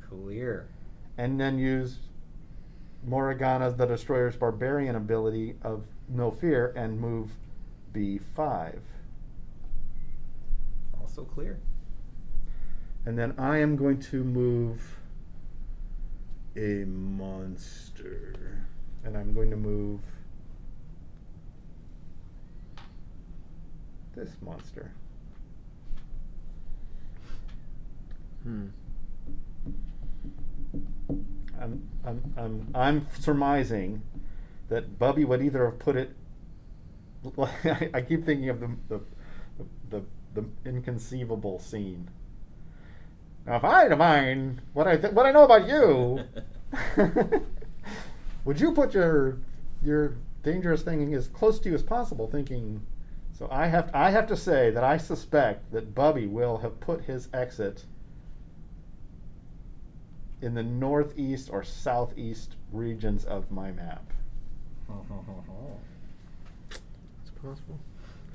Speaker 2: Clear.
Speaker 3: And then use Morriganna's the Destroyer's Barbarian ability of No Fear and move B5.
Speaker 2: Also clear.
Speaker 3: And then I am going to move a monster. And I'm going to move this monster. I'm surmising that Bubby would either have put it. I keep thinking of the inconceivable scene. Now, if I divine what I know about you, would you put your dangerous thing as close to you as possible? Thinking, so I have to say that I suspect that Bubby will have put his exit in the northeast or southeast regions of my map.
Speaker 1: It's possible.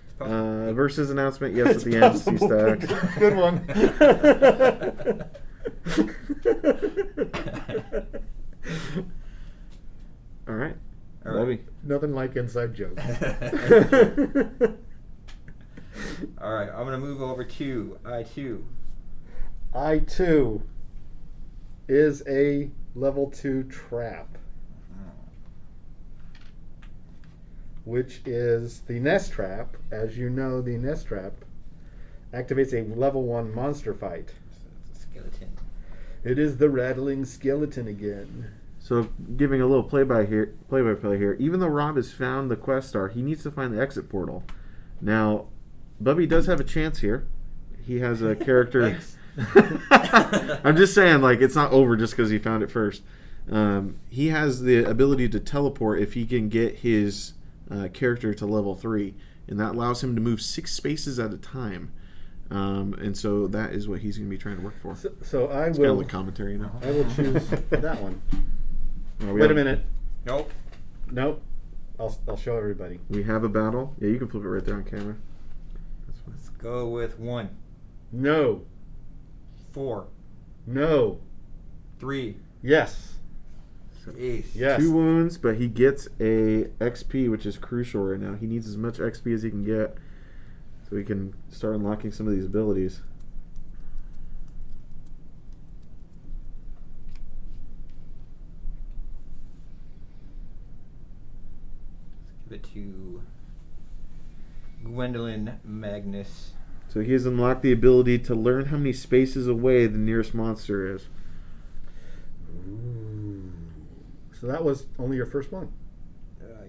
Speaker 2: It's possible.
Speaker 1: Versus announcement, yes, at the end, C stacks.
Speaker 3: Good one.
Speaker 1: All right.
Speaker 2: All right.
Speaker 1: Bobby.
Speaker 3: Nothing like inside joke.
Speaker 2: All right, I'm gonna move over to I2.
Speaker 3: I2 is a level 2 trap, which is the nest trap. As you know, the nest trap activates a level 1 monster fight.
Speaker 2: It's a skeleton.
Speaker 3: It is the rattling skeleton again.
Speaker 1: So, giving a little play-by-play here. Even though Rob has found the Questar, he needs to find the exit portal. Now, Bubby does have a chance here. He has a character.
Speaker 2: Thanks.
Speaker 1: I'm just saying, like, it's not over just because he found it first. He has the ability to teleport if he can get his character to level 3, and that allows him to move 6 spaces at a time. And so that is what he's going to be trying to work for.
Speaker 3: So I
Speaker 1: It's
Speaker 3: will.
Speaker 1: kind of like commentary, you know.
Speaker 3: I will choose that one.
Speaker 1: Oh,
Speaker 3: Wait a minute.
Speaker 2: Nope.
Speaker 3: Nope. I'll show everybody.
Speaker 1: We have a battle. Yeah, you can flip it right there on camera. That's fine.
Speaker 2: Let's go with 1,
Speaker 3: No.
Speaker 2: 4,
Speaker 3: No.
Speaker 2: 3,
Speaker 3: Yes.
Speaker 2: ace.
Speaker 3: Yes.
Speaker 1: 2 wounds, but he gets a XP, which is crucial right now. He needs as much XP as he can get so he can start unlocking some of these abilities.
Speaker 2: Give it to Gwendolyn Magnus.
Speaker 1: So he has unlocked the ability to learn how many spaces away the nearest monster is.
Speaker 3: Ooh. So that was only your first one.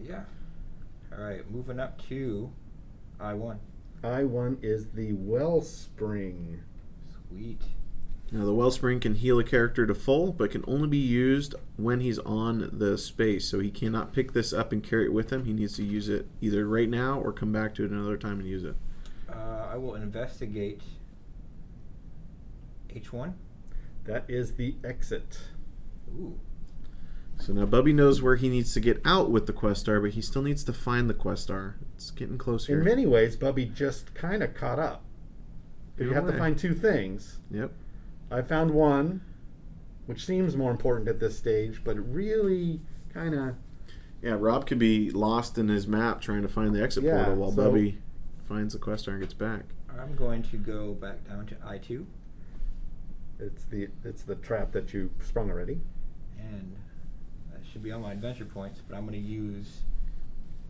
Speaker 2: Yeah. All right, moving up to I1.
Speaker 3: I1 is the Wellspring.
Speaker 2: Sweet.
Speaker 1: Now the Wellspring can heal a character to full, but can only be used when he's on the space. So he cannot pick this up and carry it with him. He needs to use it either right now or come back to it another time and use it.
Speaker 2: I will investigate H1.
Speaker 3: That is the exit.
Speaker 2: Ooh.
Speaker 1: So now Bubby knows where he needs to get out with the Questar, but he still needs to find the Questar. It's getting close here.
Speaker 3: In many ways, Bubby just kind of caught up.
Speaker 1: In
Speaker 3: You
Speaker 1: a
Speaker 3: have to
Speaker 1: way.
Speaker 3: find 2 things.
Speaker 1: Yep.
Speaker 3: I found one, which seems more important at this stage, but it really kind of...
Speaker 1: Yeah, Rob could be lost in his map trying to find the exit
Speaker 3: Yeah,
Speaker 1: portal while
Speaker 3: so-
Speaker 1: Bubby finds the Questar and gets back.
Speaker 2: I'm going to go back down to I2,
Speaker 3: It's the trap that you sprung already.
Speaker 2: and that should be all my adventure points, but I'm going to use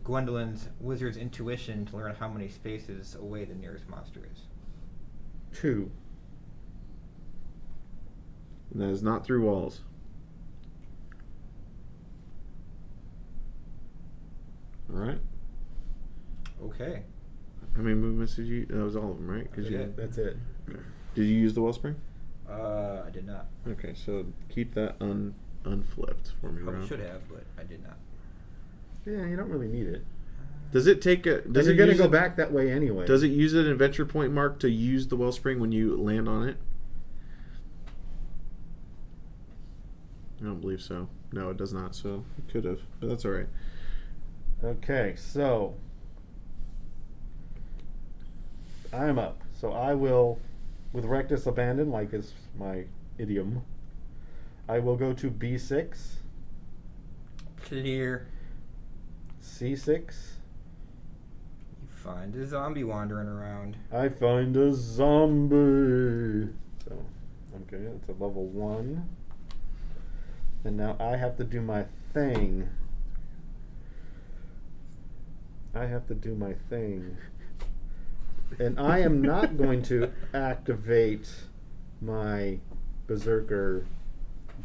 Speaker 2: Gwendolyn's Wizard's Intuition to learn how many spaces away the nearest monster is.
Speaker 3: 2.
Speaker 1: And that is not through walls. All right.
Speaker 2: Okay.
Speaker 1: How many movements did you? That was all of them, right?
Speaker 2: That's
Speaker 1: you
Speaker 2: it.
Speaker 3: That's it.
Speaker 1: Did you use the wellspring?
Speaker 2: I did not.
Speaker 1: Okay, so keep that unflipped for me,
Speaker 2: Probably
Speaker 1: Rob.
Speaker 2: should have, but I did not.
Speaker 3: Yeah, you don't really need it.
Speaker 1: Does it take a?
Speaker 3: Does
Speaker 1: Does
Speaker 3: you're
Speaker 1: it
Speaker 3: going to
Speaker 1: use
Speaker 3: go
Speaker 1: it-
Speaker 3: back that way anyway.
Speaker 1: Does it use an adventure point mark to use the wellspring when you land on it? I don't believe so. No, it does not. So it could have, but that's all right.
Speaker 3: Okay, so I'm up. So I will, with reckless abandon, like is my idiom, I will go to B6,
Speaker 2: Clear.
Speaker 3: C6.
Speaker 2: You find a zombie wandering around.
Speaker 3: I find a zombie. So, okay, that's a level 1. And now I have to do my thing. And I am not going to activate my Berserker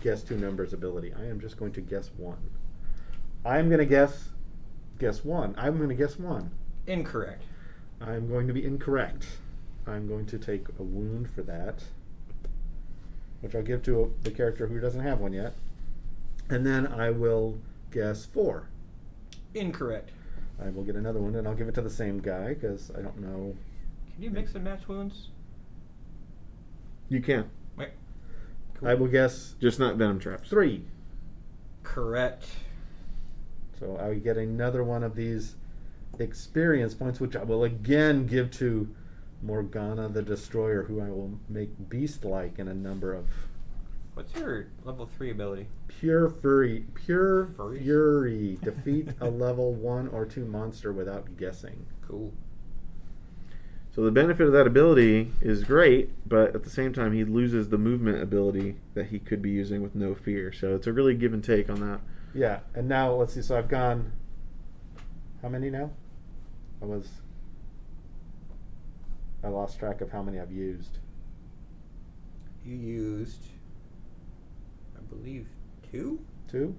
Speaker 3: guess 2 numbers ability. I am just going to guess 1. I'm going to guess 1. I'm going to guess 1.
Speaker 2: Incorrect.
Speaker 3: I'm going to be incorrect. I'm going to take a wound for that, which I'll give to the character who doesn't have one yet. And then I will guess 4.
Speaker 2: Incorrect.
Speaker 3: I will get another one, and I'll give it to the same guy, because I don't know.
Speaker 2: Can you mix and match wounds?
Speaker 1: You can,
Speaker 2: Wait. Cool.
Speaker 3: I will guess
Speaker 1: just not venom traps.
Speaker 3: 3.
Speaker 2: Correct.
Speaker 3: So I get another one of these experience points, which I will again give to Morgana the Destroyer, who I will make beast-like in a number of
Speaker 2: What's your level 3 ability?
Speaker 3: pure fury. Pure
Speaker 2: Furries?
Speaker 3: fury. Defeat a level 1 or 2 monster without guessing.
Speaker 2: Cool.
Speaker 1: So the benefit of that ability is great, but at the same time he loses the movement ability that he could be using with no fear. So it's a really give and take on that.
Speaker 3: Yeah, and now let's see. So I've gone. How many now? I lost track of how many I've used.
Speaker 2: You used, I believe, 2?
Speaker 3: 2.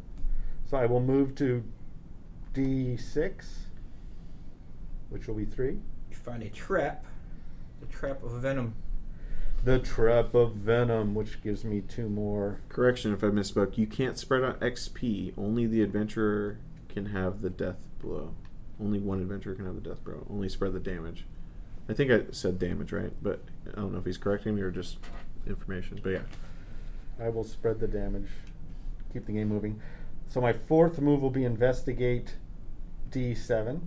Speaker 3: So I will move to D6, which will be 3.
Speaker 2: You find a trap. The trap of venom.
Speaker 3: The Trap of Venom, which gives me 2 more.
Speaker 1: Correction if I misspoke. You can't spread out XP. Only the adventurer can have the death blow. Only one adventurer can have the death blow. Only spread the damage. I think I said damage, right? But I don't know if he's correcting me or just information. But yeah.
Speaker 3: I will spread the damage. Keep the game moving. So my 4th move will be Investigate D7.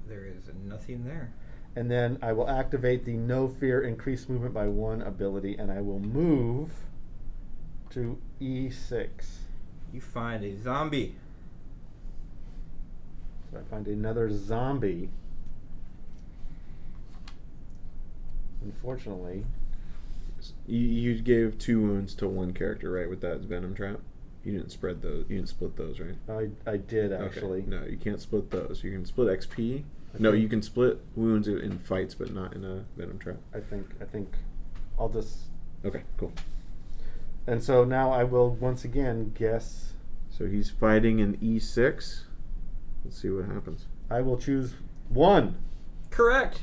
Speaker 2: There is nothing there.
Speaker 3: And then I will activate the No Fear Increased Movement by 1 ability, and I will move to E6.
Speaker 2: You find a zombie.
Speaker 3: So I find another zombie. Unfortunately,
Speaker 1: You gave 2 wounds to one character, right? With that venom trap. You didn't spread those. You didn't split those, right?
Speaker 3: I did actually.
Speaker 1: Okay. No, you can't split those. You can split XP. No,
Speaker 3: Okay.
Speaker 1: you can split wounds in fights, but not in a venom trap.
Speaker 3: I think I'll just.
Speaker 1: Okay, cool.
Speaker 3: And so now I will once again guess.
Speaker 1: So he's fighting in E6. Let's see what happens.
Speaker 3: I will choose 1.
Speaker 2: Correct.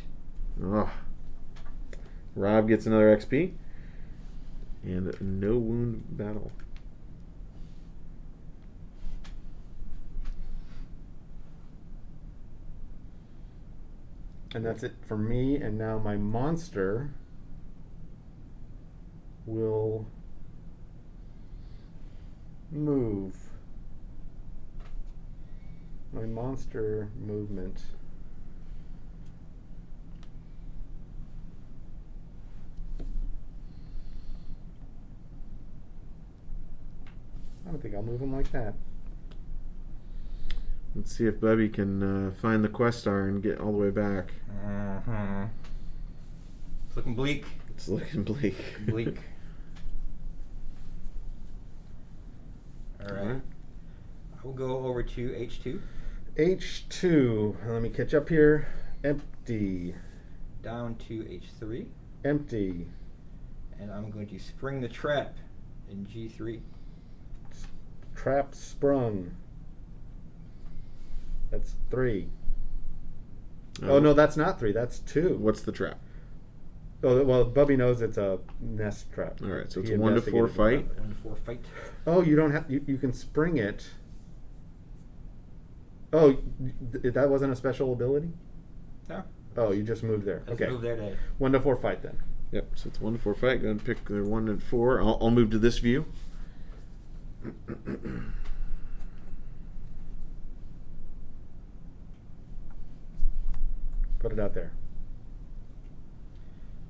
Speaker 1: Oh. Rob gets another XP. And no wound battle.
Speaker 3: And that's it for me. And now my monster will move. My monster movement. I don't think I'll move him like that.
Speaker 1: Let's see if Bubby can find the Questar and get all the way back.
Speaker 2: It's looking bleak.
Speaker 1: It's looking bleak.
Speaker 2: Bleak. All right. I will go over to H2.
Speaker 3: H2. Let me catch up here. Empty.
Speaker 2: Down to H3.
Speaker 3: Empty.
Speaker 2: And I'm going to spring the trap in G3.
Speaker 3: Trap sprung. That's 3. Oh, no, that's not 3. That's 2.
Speaker 1: What's the trap?
Speaker 3: Oh, well, Bubby knows it's a nest trap.
Speaker 1: All right, so it's
Speaker 3: He
Speaker 1: a 1 to 4
Speaker 3: investigated
Speaker 1: fight.
Speaker 2: 1 to 4 fight.
Speaker 3: Oh, you don't have. You can spring it. Oh, that wasn't a special ability?
Speaker 2: No.
Speaker 3: Oh, you just moved there.
Speaker 2: Let's
Speaker 3: Okay.
Speaker 2: move there to
Speaker 3: 1 to 4 fight then.
Speaker 1: Yep, so it's 1 to 4 fight. Go ahead and pick the 1 and 4. I'll move to this view.
Speaker 3: Put it out there.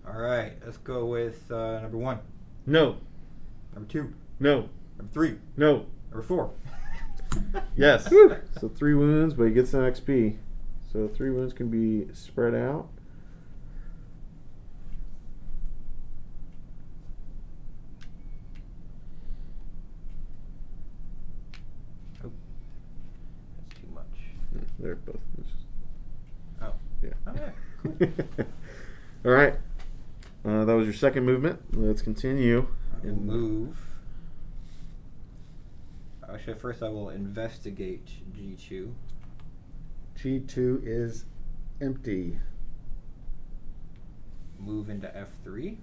Speaker 2: All right, let's go with number 1.
Speaker 3: No.
Speaker 2: Number 2.
Speaker 3: No.
Speaker 2: Number 3.
Speaker 3: No.
Speaker 2: Number 4.
Speaker 3: Yes.
Speaker 1: So 3 wounds, but he gets an XP. So 3 wounds can be spread out.
Speaker 2: Oh, that's too much.
Speaker 1: They're both.
Speaker 2: Oh.
Speaker 1: Yeah.
Speaker 2: Oh, yeah. Cool.
Speaker 1: All right. That was your second movement. Let's continue.
Speaker 2: I will move. Actually, first I will investigate G2.
Speaker 3: G2 is empty.
Speaker 2: Move into F3.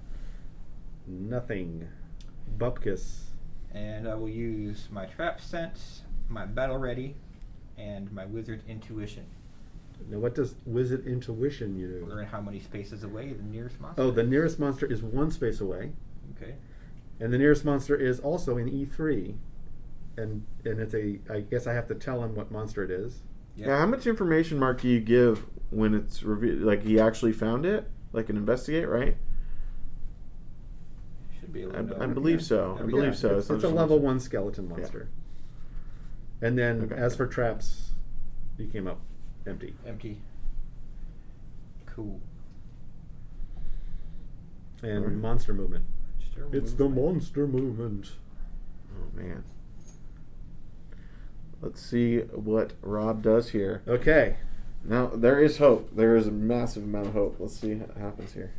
Speaker 3: Nothing. Bupkis.
Speaker 2: And I will use my trap sense, my battle ready, and my wizard intuition.
Speaker 3: Now, what does wizard intuition you do?
Speaker 2: Learn how many spaces away the nearest monster.
Speaker 3: Oh, the nearest monster is 1 space away,
Speaker 2: Okay.
Speaker 3: and the nearest monster is also in E3, and it's a. I guess I have to tell him what monster it is.
Speaker 1: Yeah. How much information, Mark, do you give when it's revealed? Like he actually found it, like an investigate, right?
Speaker 2: Should be able to know.
Speaker 1: I believe so. I
Speaker 3: Yeah,
Speaker 1: believe so.
Speaker 3: It's a level 1 skeleton monster. And then,
Speaker 1: Okay.
Speaker 3: as for traps, you came up empty.
Speaker 2: Empty. Cool.
Speaker 3: And
Speaker 1: Alright.
Speaker 3: monster movement.
Speaker 2: Sure,
Speaker 3: It's the
Speaker 2: movement.
Speaker 3: monster movement.
Speaker 1: Oh man. Let's see what Rob does here.
Speaker 3: Okay.
Speaker 1: Now there is hope. There is a massive amount of hope. Let's see what happens here.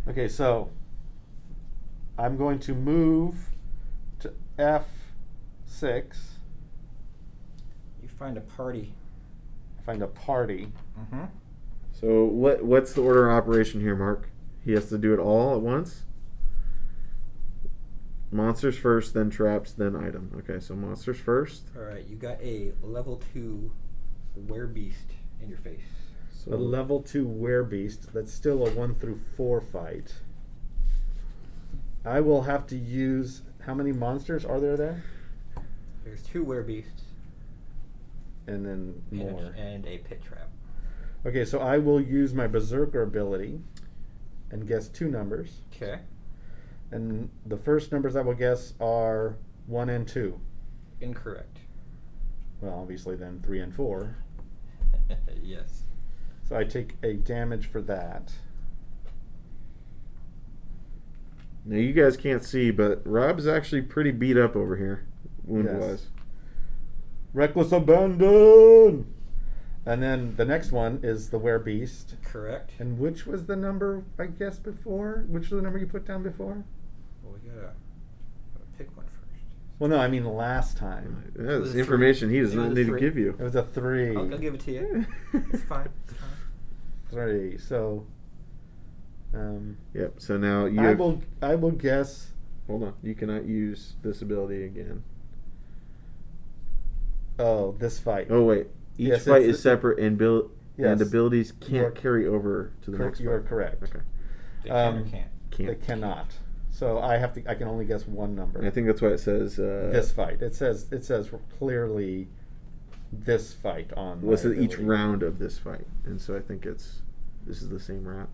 Speaker 3: Okay, so I'm going to move to F6.
Speaker 2: You find a party.
Speaker 3: Find a party.
Speaker 2: Mm-hmm.
Speaker 1: So what's the order of operation here, Mark? He has to do it all at once? Monsters first, then traps, then item. Okay, so monsters first.
Speaker 2: Alright, you got a level 2 werebeast in your face.
Speaker 1: So
Speaker 3: A level 2 werebeast. That's still a 1 through 4 fight. I will have to use. How many monsters are there?
Speaker 2: There's 2 werebeasts
Speaker 3: And then more.
Speaker 2: and a pit trap.
Speaker 3: Okay, so I will use my berserker ability and guess 2 numbers.
Speaker 2: Okay.
Speaker 3: And the first numbers I will guess are 1 and 2.
Speaker 2: Incorrect.
Speaker 3: Well, obviously then 3 and 4.
Speaker 2: Yes.
Speaker 3: So I take a damage for that.
Speaker 1: now you guys can't see, but Rob's actually pretty beat up over here, wound
Speaker 3: Yes.
Speaker 1: wise.
Speaker 3: Reckless abandon! And then the next one is the werebeast.
Speaker 2: Correct.
Speaker 3: And which was the number I guessed before? Which was the number you put down before?
Speaker 2: Well, we gotta pick one first.
Speaker 3: Well, no, I mean last time.
Speaker 1: That's
Speaker 2: was a
Speaker 1: information he does
Speaker 2: It was
Speaker 1: not
Speaker 2: a
Speaker 1: need to
Speaker 2: 3.
Speaker 1: give you.
Speaker 3: It was a 3.
Speaker 2: I'll give it to you. It's fine. It's fine.
Speaker 3: 3. So,
Speaker 1: Yep. So now you
Speaker 3: I will guess.
Speaker 1: hold on. You cannot use this ability again.
Speaker 3: Oh, this fight.
Speaker 1: Oh wait. Each
Speaker 3: Yes,
Speaker 1: fight
Speaker 3: it's-
Speaker 1: is separate and and
Speaker 3: Yes.
Speaker 1: abilities
Speaker 3: You are-
Speaker 1: can't carry over to the next
Speaker 3: You are
Speaker 1: fight.
Speaker 3: correct.
Speaker 1: Okay.
Speaker 2: They can or
Speaker 3: Um,
Speaker 2: can't.
Speaker 1: Can't.
Speaker 3: They cannot. So I can only guess 1 number.
Speaker 1: I think that's why it says
Speaker 3: This fight. It says clearly this fight on. my
Speaker 1: listed each
Speaker 3: ability.
Speaker 1: round of this fight, and so I think this is the same round.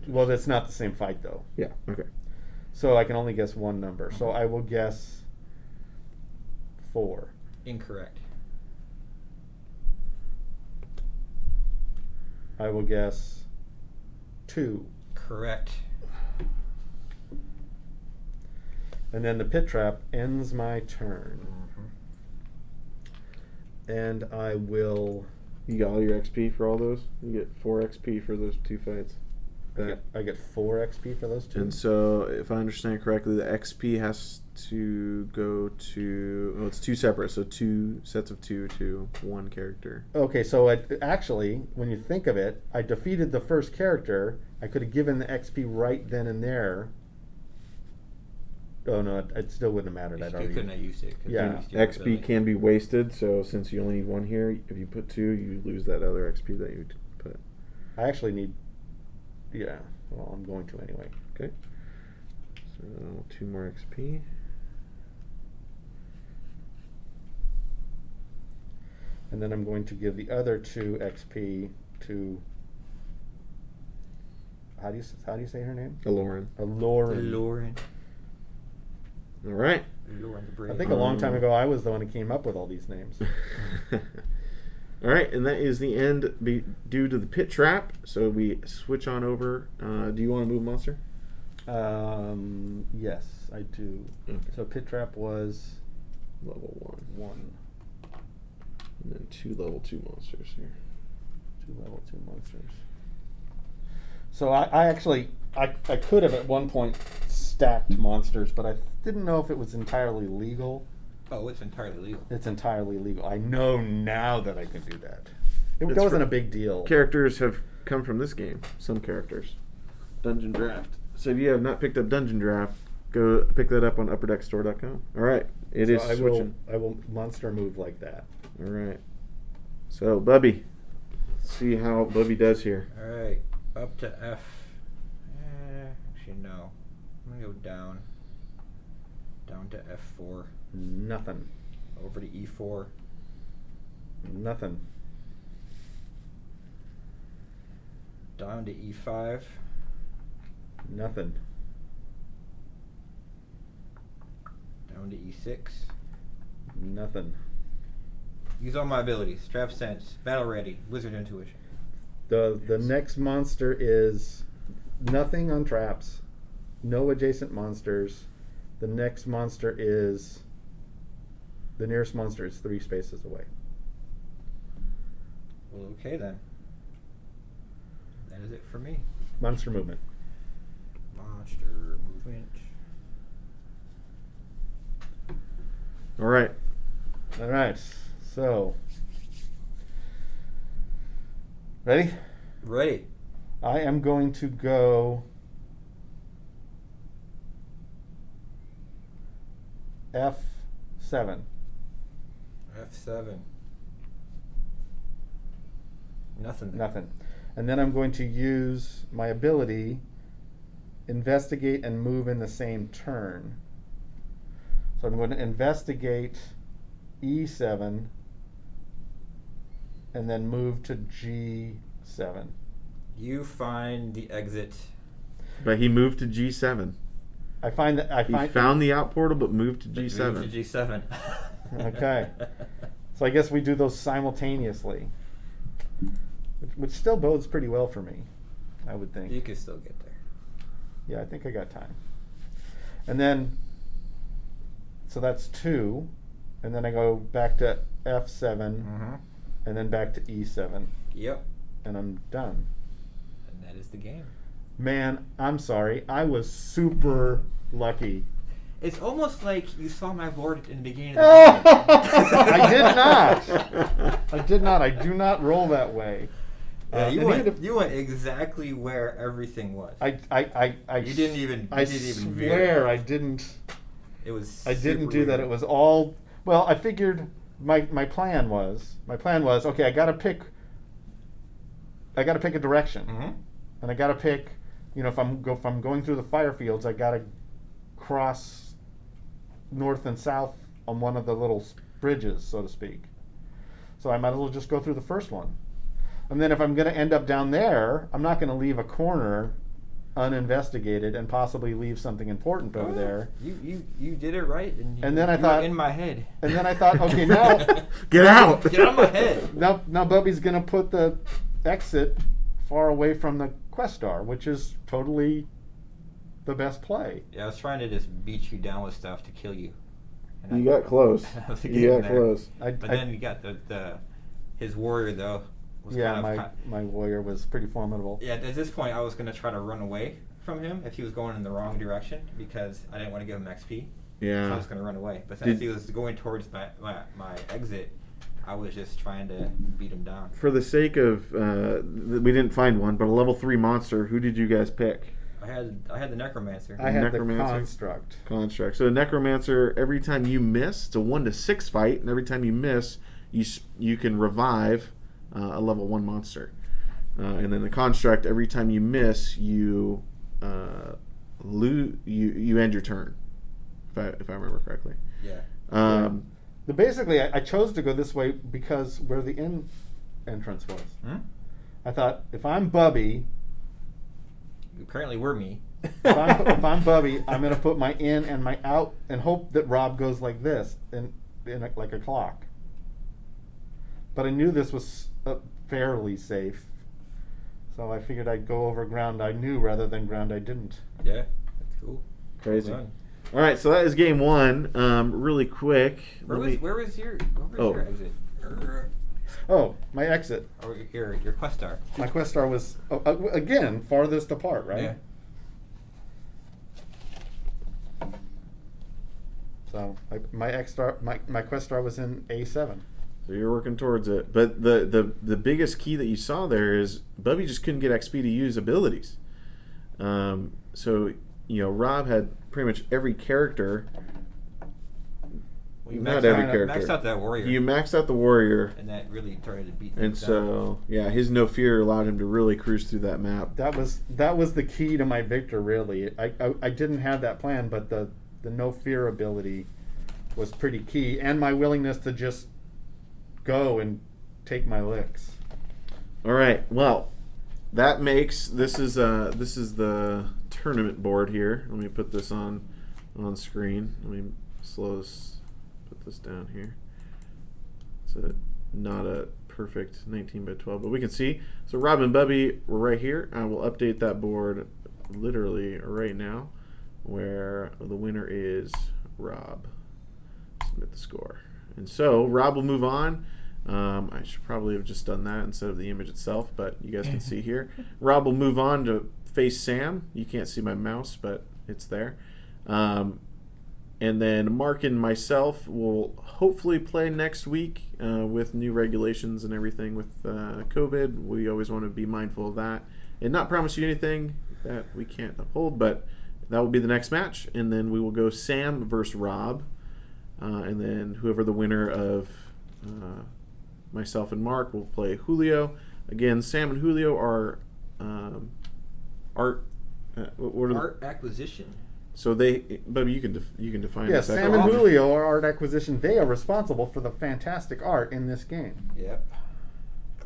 Speaker 3: Well, that's not the same fight though.
Speaker 1: Yeah. Okay.
Speaker 3: So I can only guess 1 number. So I will guess 4.
Speaker 2: Incorrect.
Speaker 3: I will guess 2.
Speaker 2: Correct.
Speaker 3: And then the pit trap ends my turn. And I will.
Speaker 1: You got all your XP for all those? You get 4 XP for those 2 fights.
Speaker 3: I get 4 XP for those 2.
Speaker 1: And so, if I understand correctly, the XP has to go to... Oh, it's 2 separate, so 2 sets of 2 to 1 character.
Speaker 3: Okay, so actually, when you think of it, I defeated the first character. I could have given the XP right then and there. Oh, no, it still wouldn't have mattered.
Speaker 2: You couldn't have used it. 'cause
Speaker 3: Yeah.
Speaker 2: you used your
Speaker 1: XP
Speaker 2: ability.
Speaker 1: can be wasted, so since you only need 1 here, if you put 2, you lose that other XP that you put.
Speaker 3: I actually need. Yeah, well, I'm going to anyway.
Speaker 1: Okay. So, 2 more XP.
Speaker 3: And then I'm going to give the other 2 XP to. How do you say her name?
Speaker 1: Aloran.
Speaker 3: Aloran.
Speaker 2: Lauren.
Speaker 1: All right.
Speaker 2: Lauren the Brave.
Speaker 3: I think a long time ago I was the one who came up with all these names.
Speaker 1: All right, and that is the end due to the pit trap. So we switch on over. Do you want to move monster?
Speaker 3: Yes, I do.
Speaker 1: Okay.
Speaker 3: So pit trap was
Speaker 1: Level 1.
Speaker 3: 1.
Speaker 1: And then 2 level 2 monsters here.
Speaker 3: 2 level 2 monsters. So I actually could have at one point stacked monsters, but I didn't know if it was entirely legal.
Speaker 2: Oh, it's entirely legal.
Speaker 3: It's entirely legal. I know now that I can do that. That
Speaker 1: It's
Speaker 3: wasn't
Speaker 1: for-
Speaker 3: a big deal.
Speaker 1: Characters have come from this game. Some characters. Dungeon Draft. So if you have not picked up Dungeon Draft, go pick that up on upperdeckstore.com. All right. It is switching.
Speaker 3: I will monster move like that.
Speaker 1: All right. So, Bubby. Let's see how Bubby does here.
Speaker 2: Alright, up to F. Actually, no. I'm going to go down. Down to F4.
Speaker 3: Nothing.
Speaker 2: Over to E4.
Speaker 3: Nothing.
Speaker 2: Down to E5.
Speaker 3: Nothing.
Speaker 2: Down to E6.
Speaker 3: Nothing.
Speaker 2: Use all my abilities. Trap Sense. Battle Ready. Wizard Intuition.
Speaker 3: The next monster is nothing on traps. No adjacent monsters. The next monster is. The nearest monster is 3 spaces away.
Speaker 2: Well, okay then. That is it for me.
Speaker 3: Monster movement.
Speaker 2: Monster movement.
Speaker 1: All right.
Speaker 3: All right. So. Ready?
Speaker 2: Ready.
Speaker 3: I am going to go F7.
Speaker 2: F7. Nothing there.
Speaker 3: Nothing. And then I'm going to use my ability, investigate and move in the same turn. So I'm going to investigate E7 and then move to G7.
Speaker 2: You find the exit.
Speaker 1: But he moved to G7.
Speaker 3: I find that
Speaker 1: He found the out portal, but moved to G7.
Speaker 2: Move to G7.
Speaker 3: Okay. So I guess we do those simultaneously, which still bodes pretty well for me, I would think.
Speaker 2: You can still get there.
Speaker 3: Yeah, I think I got time. And then, so that's 2, and then I go back to F7,
Speaker 2: Mm-hmm.
Speaker 3: and then back to E7,
Speaker 2: Yep.
Speaker 3: and I'm done.
Speaker 2: And that is the game.
Speaker 3: Man, I'm sorry. I was super lucky.
Speaker 2: It's almost like you saw my board in the beginning of the game.
Speaker 3: I did not. I did not. I do not roll that way.
Speaker 2: Yeah,
Speaker 3: And even if-
Speaker 2: you went exactly where everything was.
Speaker 3: I
Speaker 2: You didn't even.
Speaker 3: I
Speaker 2: You didn't even veer.
Speaker 3: swear I didn't.
Speaker 2: It was.
Speaker 3: I didn't
Speaker 2: super
Speaker 3: do that.
Speaker 2: weird.
Speaker 3: It was all. Well, I figured my plan was okay. I got to pick a direction,
Speaker 2: Mhm.
Speaker 3: and I got to pick. If I'm going through the fire fields, I got to cross north and south on one of the little bridges, so to speak. So I might as well just go through the first one. And then if I'm going to end up down there, I'm not going to leave a corner uninvestigated and possibly leave something important over
Speaker 2: Oh,
Speaker 3: there.
Speaker 2: You did it right,
Speaker 3: And then I
Speaker 2: you
Speaker 3: thought-
Speaker 2: were in my head.
Speaker 3: And then I thought, okay, now
Speaker 1: Get out!
Speaker 2: Get out of my head.
Speaker 3: now Bubby's going to put the exit far away from the Questar, which is totally the best play.
Speaker 2: Yeah, I was trying to just beat you down with stuff to kill you.
Speaker 1: You got close.
Speaker 2: I was
Speaker 1: You
Speaker 2: getting
Speaker 1: got
Speaker 2: there.
Speaker 1: close.
Speaker 2: But then you got his warrior though. Was
Speaker 3: Yeah,
Speaker 2: kind of
Speaker 3: my warrior was pretty formidable.
Speaker 2: Yeah, at this point I was gonna try to run away from him if he was going in the wrong direction because I didn't want to give him XP.
Speaker 1: Yeah.
Speaker 2: So I was gonna run away. But since he was going towards my exit, I was just trying to beat him down.
Speaker 1: For the sake of, we didn't find one, but a level 3 monster, who did you guys pick?
Speaker 2: I had the necromancer.
Speaker 3: I had
Speaker 1: Necromancer.
Speaker 3: the construct.
Speaker 1: Construct. So the necromancer, every time you miss, it's a 1 to 6 fight, and every time you miss, you can revive a level 1 monster. And then the construct, every time you miss, you you end your turn. If I remember correctly.
Speaker 2: Yeah.
Speaker 3: Basically, I chose to go this way because where the inn entrance was.
Speaker 2: Hmm?
Speaker 3: I thought, if I'm Bubby,
Speaker 2: Apparently we're me.
Speaker 3: if I'm Bubby, I'm going to put my in and my out and hope that Rob goes like this, like a clock. But I knew this was fairly safe, so I figured I'd go over ground I knew rather than ground I didn't.
Speaker 2: Yeah, that's cool.
Speaker 1: Crazy.
Speaker 2: Well done.
Speaker 1: All right, so that is game 1. Really quick.
Speaker 2: Where was your exit?
Speaker 3: Oh, my exit.
Speaker 2: Or your Questar?
Speaker 3: My Questar was, again, farthest apart, right?
Speaker 2: Yeah.
Speaker 3: So my Questar was in A7.
Speaker 1: So you're working towards it. But the biggest key that you saw there is Bubby just couldn't get XP to use abilities. So, Rob had pretty much every character.
Speaker 2: Well, you
Speaker 1: Not
Speaker 2: maxed
Speaker 1: every
Speaker 2: out,
Speaker 1: character.
Speaker 2: Maxed out that warrior.
Speaker 1: You maxed out the warrior.
Speaker 2: And that really started to beat
Speaker 1: And
Speaker 2: things
Speaker 1: so, yeah, his no fear allowed him to really cruise through that map.
Speaker 3: That was the key to my victor, really. I didn't have that plan, but the no fear ability was pretty key, and my willingness to just go and take my licks.
Speaker 1: All right. Well, that makes this is the tournament board here. Let me put this on screen. Let me put this down here. It's not a perfect 19 by 12, but we can see. So Rob and Bubby were right here. I will update that board literally right now, where the winner is Rob. Submit the score. And so Rob will move on. I should probably have just done that instead of the image itself, but you guys can see here. Rob will move on to face Sam. You can't see my mouse, but it's there. And then Mark and myself will hopefully play next week with new regulations and everything with COVID. We always want to be mindful of that and not promise you anything that we can't uphold, but that will be the next match. And then we will go Sam versus Rob. And then whoever the winner of myself and Mark will play Julio. Again, Sam and Julio are art. What are
Speaker 2: Art acquisition.
Speaker 1: So Bubby, you can define.
Speaker 3: Yes,
Speaker 1: this.
Speaker 3: Sam and Julio are art acquisition. They are responsible for the fantastic art in this game.
Speaker 2: Yep.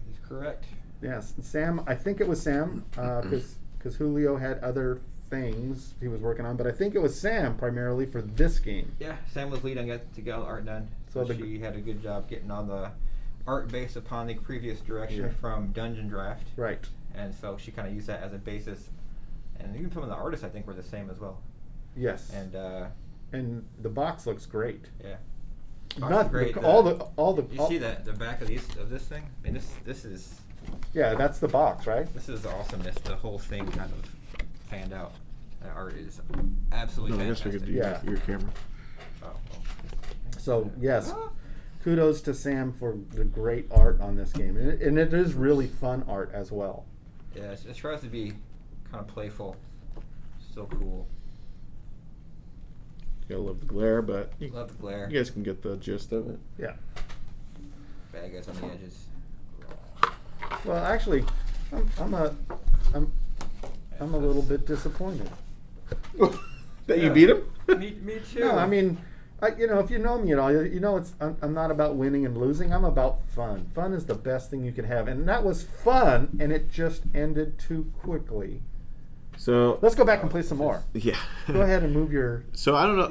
Speaker 2: He's correct.
Speaker 3: Yes, Sam. I think it was Sam because Julio had other things he was working on, but I think it was Sam primarily for this game.
Speaker 2: Yeah, Sam was leading to get all the art done. So she had a good job getting all the art based upon the previous direction from Dungeon Draft.
Speaker 3: Right.
Speaker 2: And so she kind of used that as a basis. And even some of the artists, I think, were the same as well.
Speaker 3: Yes. And the box looks great.
Speaker 2: Yeah.
Speaker 3: Not
Speaker 2: great.
Speaker 3: all the.
Speaker 2: You see the back of this thing? I mean, this is.
Speaker 3: Yeah, that's the box, right?
Speaker 2: This is awesomeness. The whole thing kind of fanned out. That art is absolutely fantastic.
Speaker 1: I guess we could do your camera.
Speaker 2: Oh, well.
Speaker 3: So yes, kudos to Sam for the great art on this game, and it is really fun art as well.
Speaker 2: Yeah, it tries to be kind of playful. So cool.
Speaker 1: You gotta love the glare, but
Speaker 2: Love the glare.
Speaker 1: you guys can get the gist of it.
Speaker 3: Yeah.
Speaker 2: Bad guys on the edges.
Speaker 3: Well, actually, I'm a little bit disappointed.
Speaker 1: That you beat him?
Speaker 2: Me too.
Speaker 3: No, I mean, if you know me at all, I'm not about winning and losing. I'm about fun. Fun is the best thing you could have, and that was fun, and it just ended too quickly.
Speaker 1: So
Speaker 3: Let's go back and play some more.
Speaker 1: yeah.
Speaker 3: Go ahead and move your.
Speaker 1: So I don't know.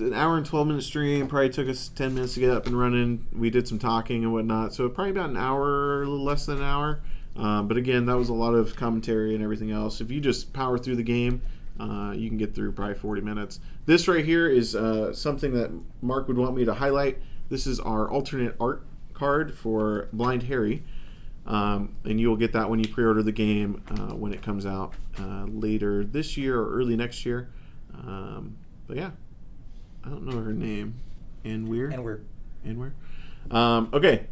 Speaker 1: An hour and 12-minute stream probably took us 10 minutes to get up and running. We did some talking and whatnot. So probably about an hour, a little less than an hour. But again, that was a lot of commentary and everything else. If you just power through the game, you can get through probably 40 minutes. This right here is something that Mark would want me to highlight. This is our alternate art card for Blind Harry. And you will get that when you pre-order the game when it comes out later this year or early next year. But yeah, I don't know her name. Anwir.
Speaker 2: And we're
Speaker 1: Anwir. Okay,